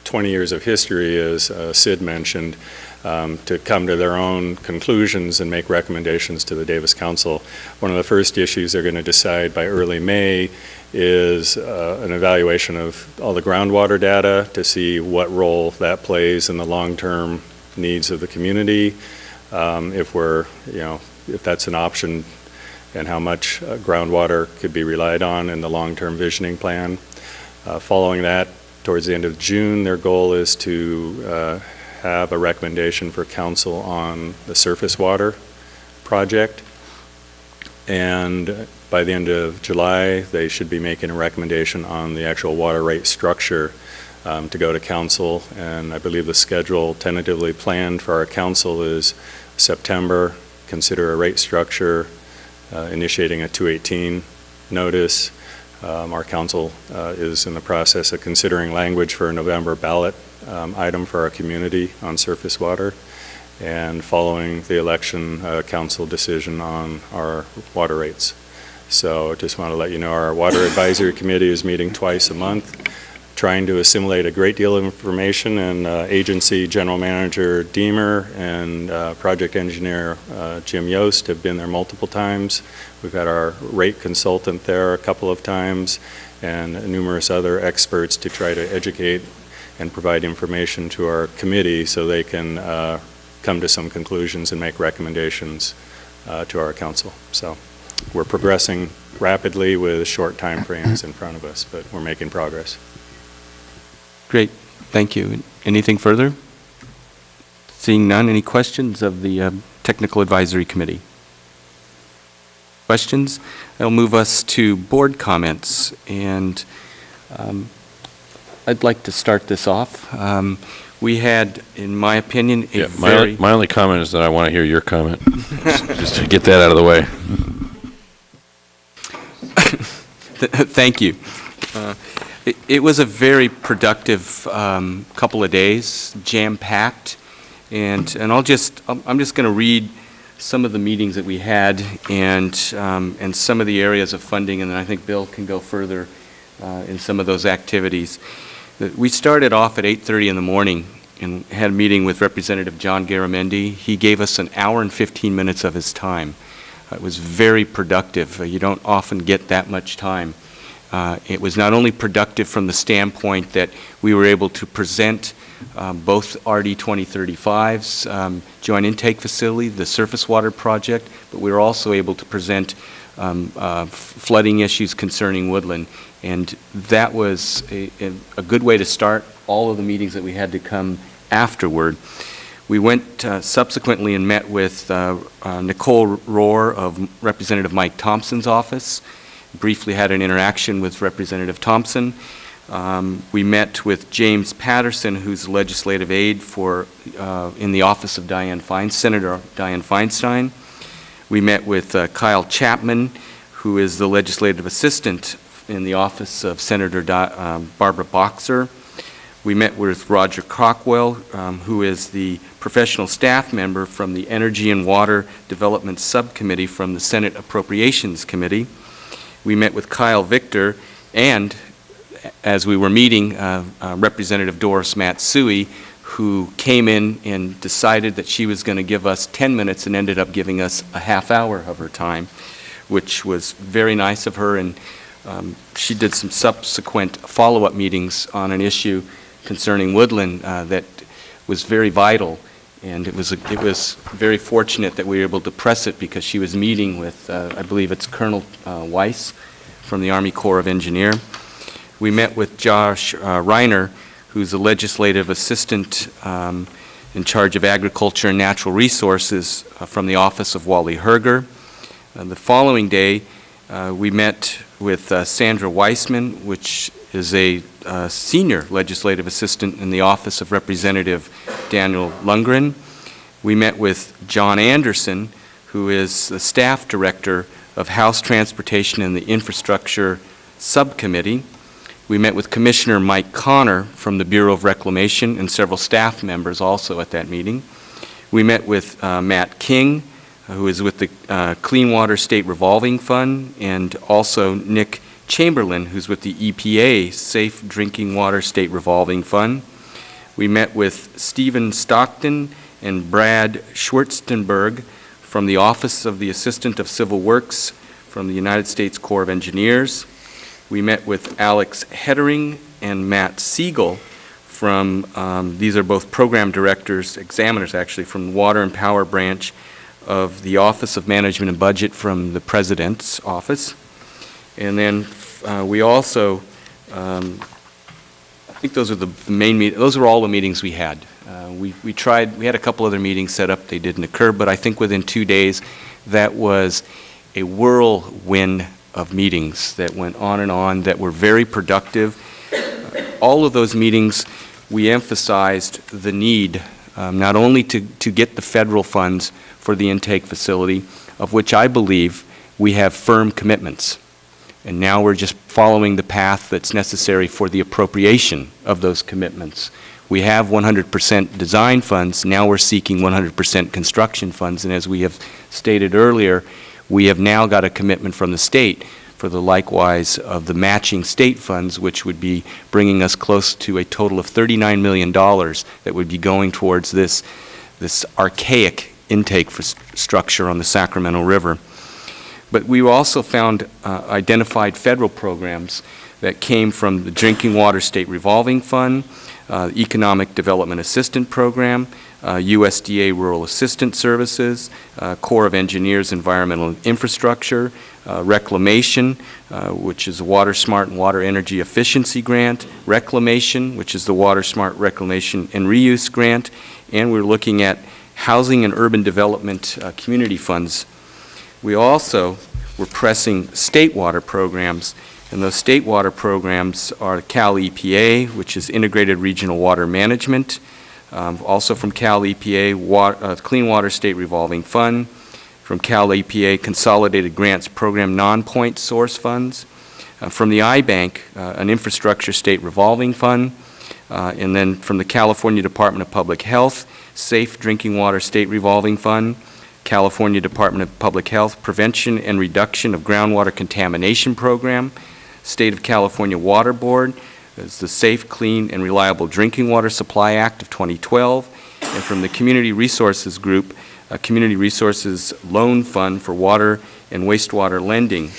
20 years of history, as Sid mentioned, to come to their own conclusions and make recommendations to the Davis Council. One of the first issues they're going to decide by early May is an evaluation of all the groundwater data to see what role that plays in the long-term needs of the community, if that's an option, and how much groundwater could be relied on in the long-term visioning plan. Following that, towards the end of June, their goal is to have a recommendation for council on the surface water project. And by the end of July, they should be making a recommendation on the actual water rate structure to go to council. And I believe the schedule tentatively planned for our council is September, consider a rate structure, initiating a 218 notice. Our council is in the process of considering language for a November ballot item for our community on surface water, and following the election, council decision on our water rates. So just want to let you know our water advisory committee is meeting twice a month, trying to assimilate a great deal of information, and agency general manager Deemer and project engineer Jim Yost have been there multiple times. We've had our rate consultant there a couple of times, and numerous other experts to try to educate and provide information to our committee so they can come to some conclusions and make recommendations to our council. So we're progressing rapidly with short time frames in front of us, but we're making progress. Great, thank you. Anything further? Seeing none, any questions of the Technical Advisory Committee? Questions? I'll move us to board comments, and I'd like to start this off. We had, in my opinion, my only comment is that I want to hear your comment, just to get that out of the way. Thank you. It was a very productive couple of days, jam-packed, and I'm just going to read some of the meetings that we had and some of the areas of funding, and then I think Bill can go further in some of those activities. We started off at 8:30 in the morning and had a meeting with Representative John Garamendi. He gave us an hour and 15 minutes of his time. It was very productive. You don't often get that much time. It was not only productive from the standpoint that we were able to present both RD 2035's joint intake facility, the surface water project, but we were also able to present flooding issues concerning Woodland. And that was a good way to start all of the meetings that we had to come afterward. We went subsequently and met with Nicole Rohr of Representative Mike Thompson's office, briefly had an interaction with Representative Thompson. We met with James Patterson, who's legislative aide in the office of Senator Dianne Feinstein. We met with Kyle Chapman, who is the legislative assistant in the office of Senator Barbara Boxer. We met with Roger Crockwell, who is the professional staff member from the Energy and Water Development Subcommittee from the Senate Appropriations Committee. We met with Kyle Victor, and as we were meeting, Representative Doris Matsui, who came in and decided that she was going to give us 10 minutes and ended up giving us a half hour of her time, which was very nice of her. And she did some subsequent follow-up meetings on an issue concerning Woodland that was very vital, and it was very fortunate that we were able to press it because she was meeting with, I believe it's Colonel Weiss from the Army Corps of Engineers. We met with Josh Reiner, who's a legislative assistant in charge of agriculture and natural resources from the office of Wally Herger. The following day, we met with Sandra Weissman, which is a senior legislative assistant in the office of Representative Daniel Lundgren. We met with John Anderson, who is the staff director of House Transportation and the Infrastructure Subcommittee. We met with Commissioner Mike Connor from the Bureau of Reclamation and several staff members also at that meeting. We met with Matt King, who is with the Clean Water State Revolving Fund, and also Nick Chamberlain, who's with the EPA Safe Drinking Water State Revolving Fund. We met with Stephen Stockton and Brad Schwarzenberg from the Office of the Assistant of Civil Works from the United States Corps of Engineers. We met with Alex Hettering and Matt Siegel from, these are both program directors, examiners actually, from the Water and Power Branch of the Office of Management and Budget from the President's Office. And then we also, I think those are the main meetings, those are all the meetings we had. We had a couple other meetings set up, they didn't occur, but I think within 2 days, that was a whirlwind of meetings that went on, that were very productive. All of those meetings, we emphasized the need not only to get the federal funds for the intake facility, of which I believe we have firm commitments. And now we're just following the path that's necessary for the appropriation of those commitments. We have 100% design funds, now we're seeking 100% construction funds, and as we have stated earlier, we have now got a commitment from the state for the likewise of the matching state funds, which would be bringing us close to a total of $39 million that would be going towards this archaic intake structure on the Sacramento River. But we also found identified federal programs that came from the Drinking Water State Revolving Fund, Economic Development Assistant Program, USDA Rural Assistance Services, Corps of Engineers Environmental Infrastructure, Reclamation, which is a Water Smart and Water Energy Efficiency Grant, Reclamation, which is the Water Smart Reclamation and Reuse Grant, and we're looking at Housing and Urban Development Community Funds. We also were pressing state water programs, and those state water programs are Cal EPA, which is Integrated Regional Water Management, also from Cal EPA, Clean Water State Revolving Fund, from Cal EPA Consolidated Grants Program Non-Point Source Funds, from the iBank, an Infrastructure State Revolving Fund, and then from the California Department of Public Health, Safe Drinking Water State Revolving Fund, California Department of Public Health Prevention and Reduction of Groundwater Contamination Program, State of California Water Board, it's the Safe, Clean, and Reliable Drinking Water Supply Act of 2012, and from the Community Resources Group, a Community Resources Loan Fund for Water and Wastewater Lending.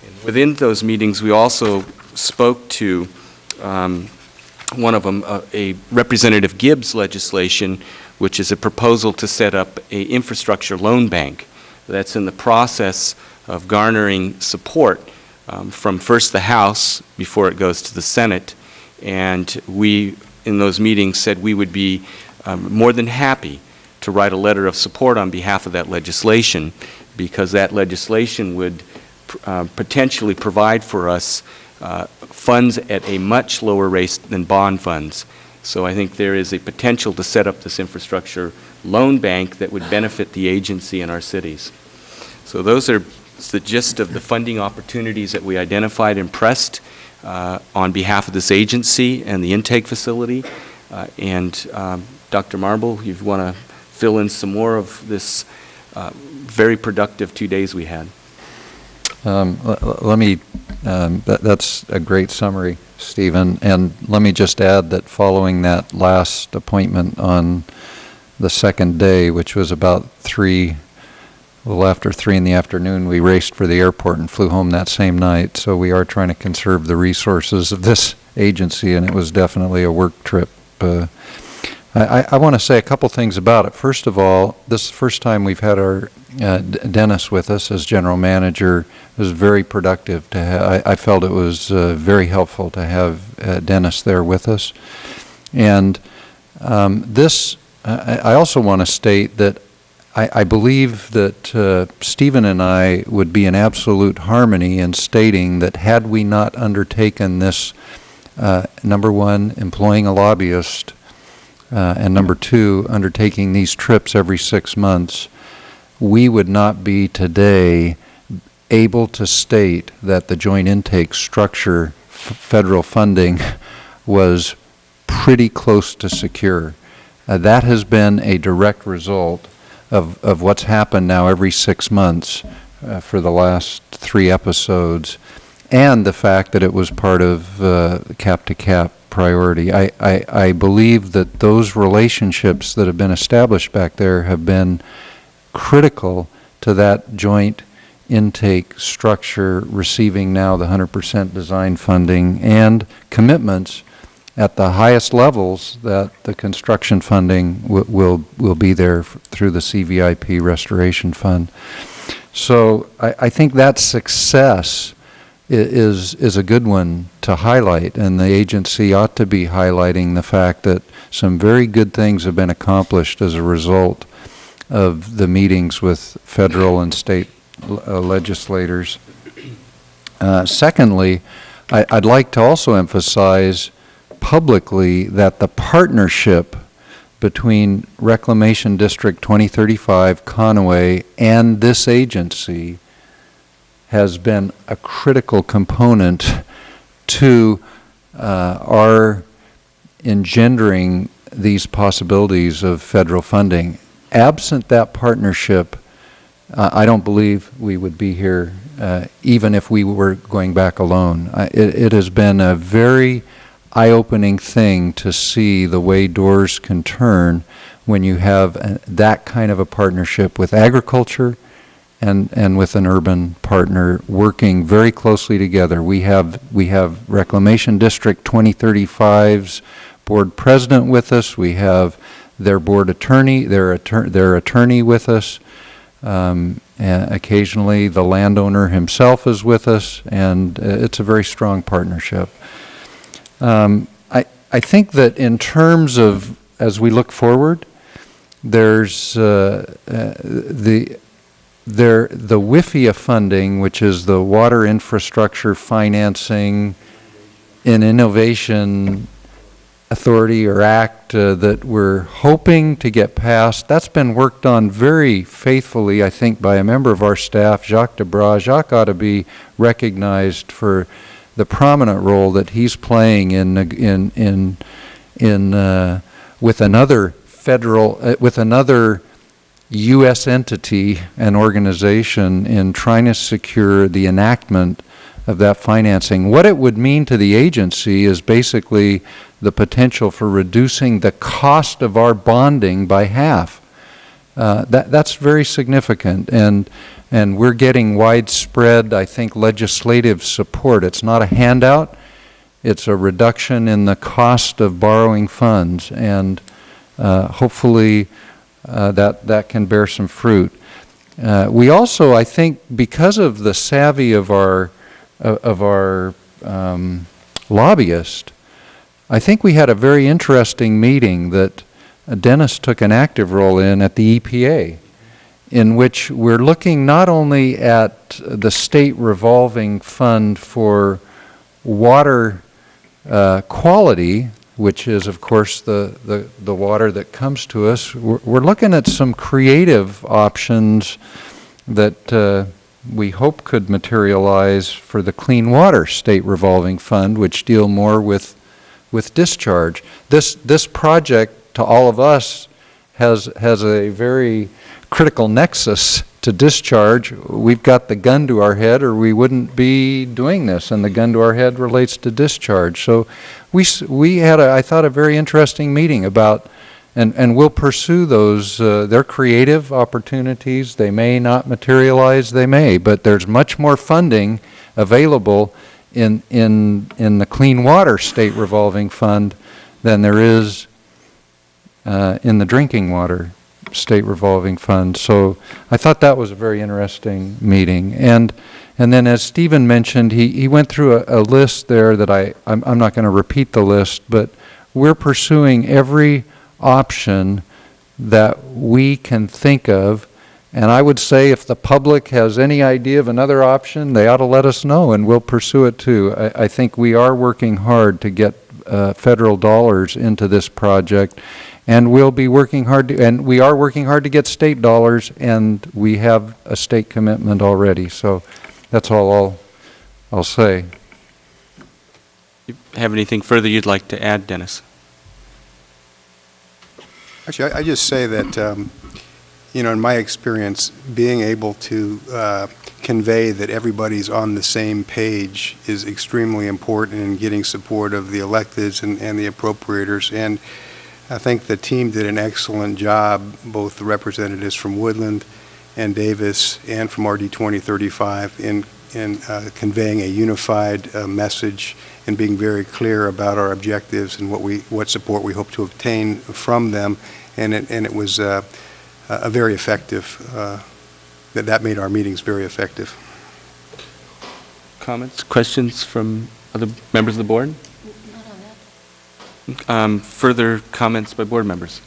And within those meetings, we also spoke to one of them, a Representative Gibbs legislation, which is a proposal to set up an infrastructure loan bank. That's in the process of garnering support from first the House before it goes to the Senate, and we, in those meetings, said we would be more than happy to write a letter of support on behalf of that legislation, because that legislation would potentially provide for us funds at a much lower rate than bond funds. So I think there is a potential to set up this infrastructure loan bank that would benefit the agency and our cities. So those are the gist of the funding opportunities that we identified and pressed on behalf of this agency and the intake facility. Dr. Marble, you want to fill in some more of this very productive 2 days we had? Let me, that's a great summary, Stephen, and let me just add that following that last appointment on the second day, which was about a little after 3 in the afternoon, we raced for the airport and flew home that same night. So we are trying to conserve the resources of this agency, and it was definitely a work trip. I want to say a couple things about it. First of all, this is the first time we've had our Dennis with us as general manager. It was very productive to have. I felt it was very helpful to have Dennis there with us. And I also want to state that I believe that Stephen and I would be in absolute harmony in stating that had we not undertaken this Number one, employing a lobbyist, and number two, undertaking these trips every 6 months, we would not be today able to state that the joint intake structure federal funding was pretty close to secure. That has been a direct result of what's happened now every 6 months for the last 3 episodes, and the fact that it was part of cap-to-cap priority. I believe that those relationships that have been established back there have been critical to that joint intake structure receiving now the 100% design funding and commitments at the highest levels that the construction funding will be there through the CVIP Restoration Fund. So I think that success is a good one to highlight, and the agency ought to be highlighting the fact that some very good things have been accomplished as a result of the meetings with federal and state legislators. Secondly, I'd like to also emphasize publicly that the partnership between Reclamation District 2035, Conway, and this agency has been a critical component to our engendering these possibilities of federal funding. Absent that partnership, I don't believe we would be here, even if we were going back alone. It has been a very eye-opening thing to see the way doors can turn when you have that kind of a partnership with agriculture and with an urban partner working very closely together. We have Reclamation District 2035's board president with us. We have their board attorney, their attorney with us. Occasionally the landowner himself is with us, and it's a very strong partnership. I think that in terms of, as we look forward, there's the WIFIA funding, which is the Water Infrastructure Financing and Innovation Authority or Act that we're hoping to get passed. That's been worked on very faithfully, I think, by a member of our staff, Jacques Debras. Jacques ought to be recognized for the prominent role that he's playing with another federal, with another U.S. entity and organization in trying to secure the enactment of that financing. What it would mean to the agency is basically the potential for reducing the cost of our bonding by half. That's very significant, and we're getting widespread, I think, legislative support. It's not a handout, it's a reduction in the cost of borrowing funds, and hopefully that can bear some fruit. We also, I think, because of the savvy of our lobbyist, I think we had a very interesting meeting that Dennis took an active role in at the EPA, in which we're looking not only at the state revolving fund for water quality, which is, of course, the water that comes to us. We're looking at some creative options that we hope could materialize for the Clean Water State Revolving Fund, which deal more with discharge. This project, to all of us, has a very critical nexus to discharge. We've got the gun to our head, or we wouldn't be doing this, and the gun to our head relates to discharge. So we had, I thought, a very interesting meeting about, and we'll pursue those. They're creative opportunities. They may not materialize, they may, but there's much more funding available in the Clean Water State Revolving Fund than there is in the Drinking Water State Revolving Fund. So I thought that was a very interesting meeting. And then, as Stephen mentioned, he went through a list there that I'm not going to repeat the list, but we're pursuing every option that we can think of And I would say if the public has any idea of another option, they ought to let us know, and we'll pursue it too. I think we are working hard to get federal dollars into this project, and we'll be working hard, and we are working hard to get state dollars, and we have a state commitment already. So that's all I'll say. You have anything further you'd like to add, Dennis? Actually, I just say that, in my experience, being able to convey that everybody's on the same page is extremely important in getting support of the electeds and the appropriators. And I think the team did an excellent job, both the representatives from Woodland and Davis and from RD 2035 in conveying a unified message and being very clear about our objectives and what support we hope to obtain from them. And it was a very effective, that made our meetings very effective. Comments, questions from other members of the board? Further comments by board members?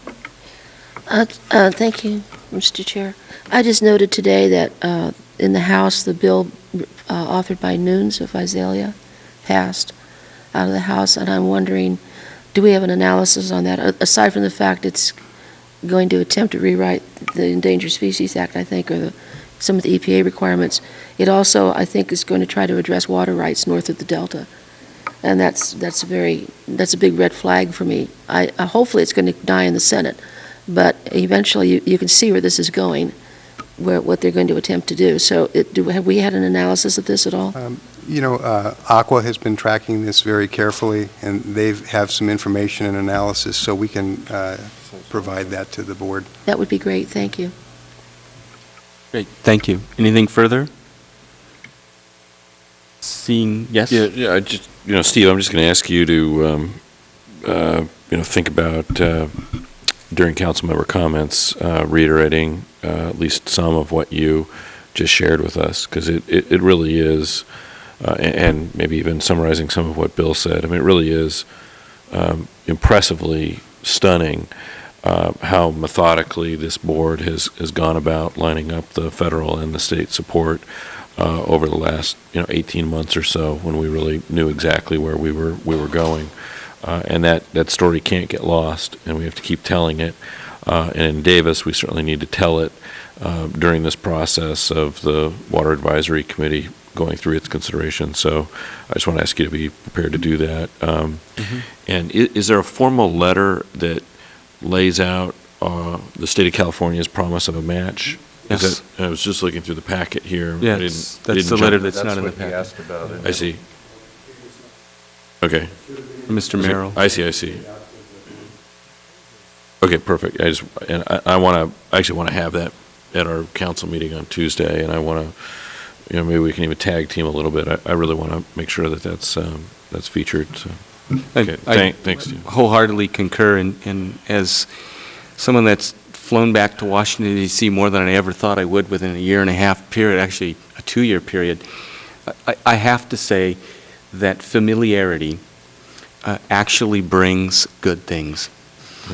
Thank you, Mr. Chair. I just noted today that in the House, the bill authored by Nunes of Visalia passed out of the House, and I'm wondering, do we have an analysis on that, aside from the fact it's going to attempt to rewrite the Endangered Species Act, I think, or some of the EPA requirements. It also, I think, is going to try to address water rights north of the Delta, and that's a big red flag for me. Hopefully it's going to die in the Senate, but eventually you can see where this is going, what they're going to attempt to do. So have we had an analysis of this at all? Aqua has been tracking this very carefully, and they have some information and analysis, so we can provide that to the board. That would be great. Thank you. Great, thank you. Anything further? Seeing, yes? Yeah, I just, Steve, I'm just going to ask you to, think about, during council member comments, reiterating at least some of what you just shared with us, because it really is, and maybe even summarizing some of what Bill said, I mean, it really is impressively stunning how methodically this board has gone about lining up the federal and the state support over the last 18 months or so, when we really knew exactly where we were going, and that story can't get lost, and we have to keep telling it. And in Davis, we certainly need to tell it during this process of the Water Advisory Committee going through its consideration. So I just want to ask you to be prepared to do that. And is there a formal letter that lays out the state of California's promise of a match? Yes. I was just looking through the packet here. Yes, that's the letter that's not in the packet. Asked about it. I see. Okay. Mr. Merrill. I see. Okay, perfect. I actually want to have that at our council meeting on Tuesday, and I want to, maybe we can even tag team a little bit. I really want to make sure that that's featured. So. Okay, thanks, Steve. Wholeheartedly concur, and as someone that's flown back to Washington, D.C. more than I ever thought I would within a year and a half period, actually a 2-year period, I have to say that familiarity actually brings good things.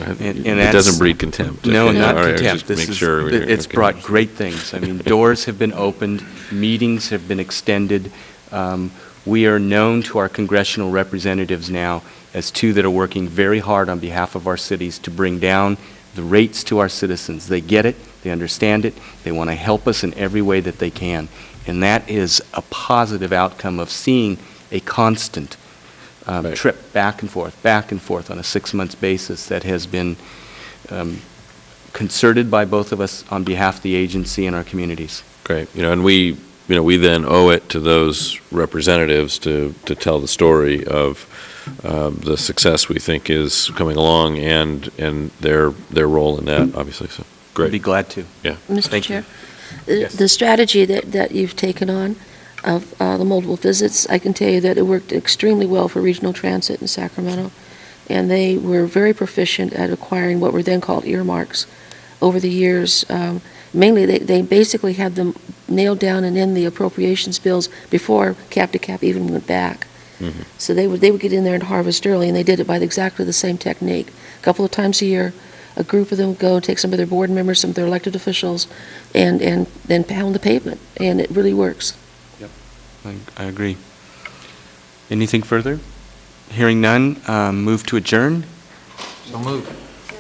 And it doesn't breed contempt. No, not right, contempt. It's brought great things. I mean, doors have been opened, meetings have been extended. We are known to our congressional representatives now as two that are working very hard on behalf of our cities to bring down the rates to our citizens. They get it, they understand it, they want to help us in every way that they can. And that is a positive outcome of seeing a constant trip back and forth on a 6-month basis that has been concerted by both of us on behalf of the agency and our communities. Great. And we then owe it to those representatives to tell the story of the success we think is coming along and their role in that, obviously. So great. I'd be glad to. Yeah. Mr. Chair, the strategy that you've taken on of the multiple visits, I can tell you that it worked extremely well for regional transit in Sacramento, and they were very proficient at acquiring what were then called earmarks over the years. Mainly, they basically had them nailed down and in the appropriations bills before cap to cap even went back. Mm-hmm. So they would get in there and harvest early, and they did it by exactly the same technique. A couple of times a year, a group of them go, take some of their board members, some of their elected officials, and then pound the pavement, and it really works. I agree. Anything further? Hearing none, move to adjourn. So moved.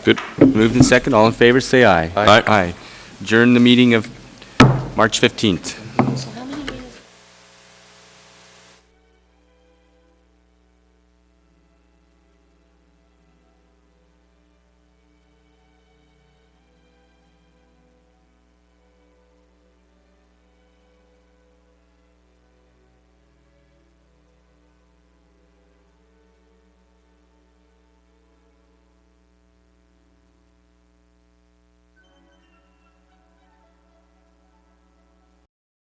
Good. Moved and second, all in favor, say aye. Aye. Aye. Adjourn the meeting of March 15th.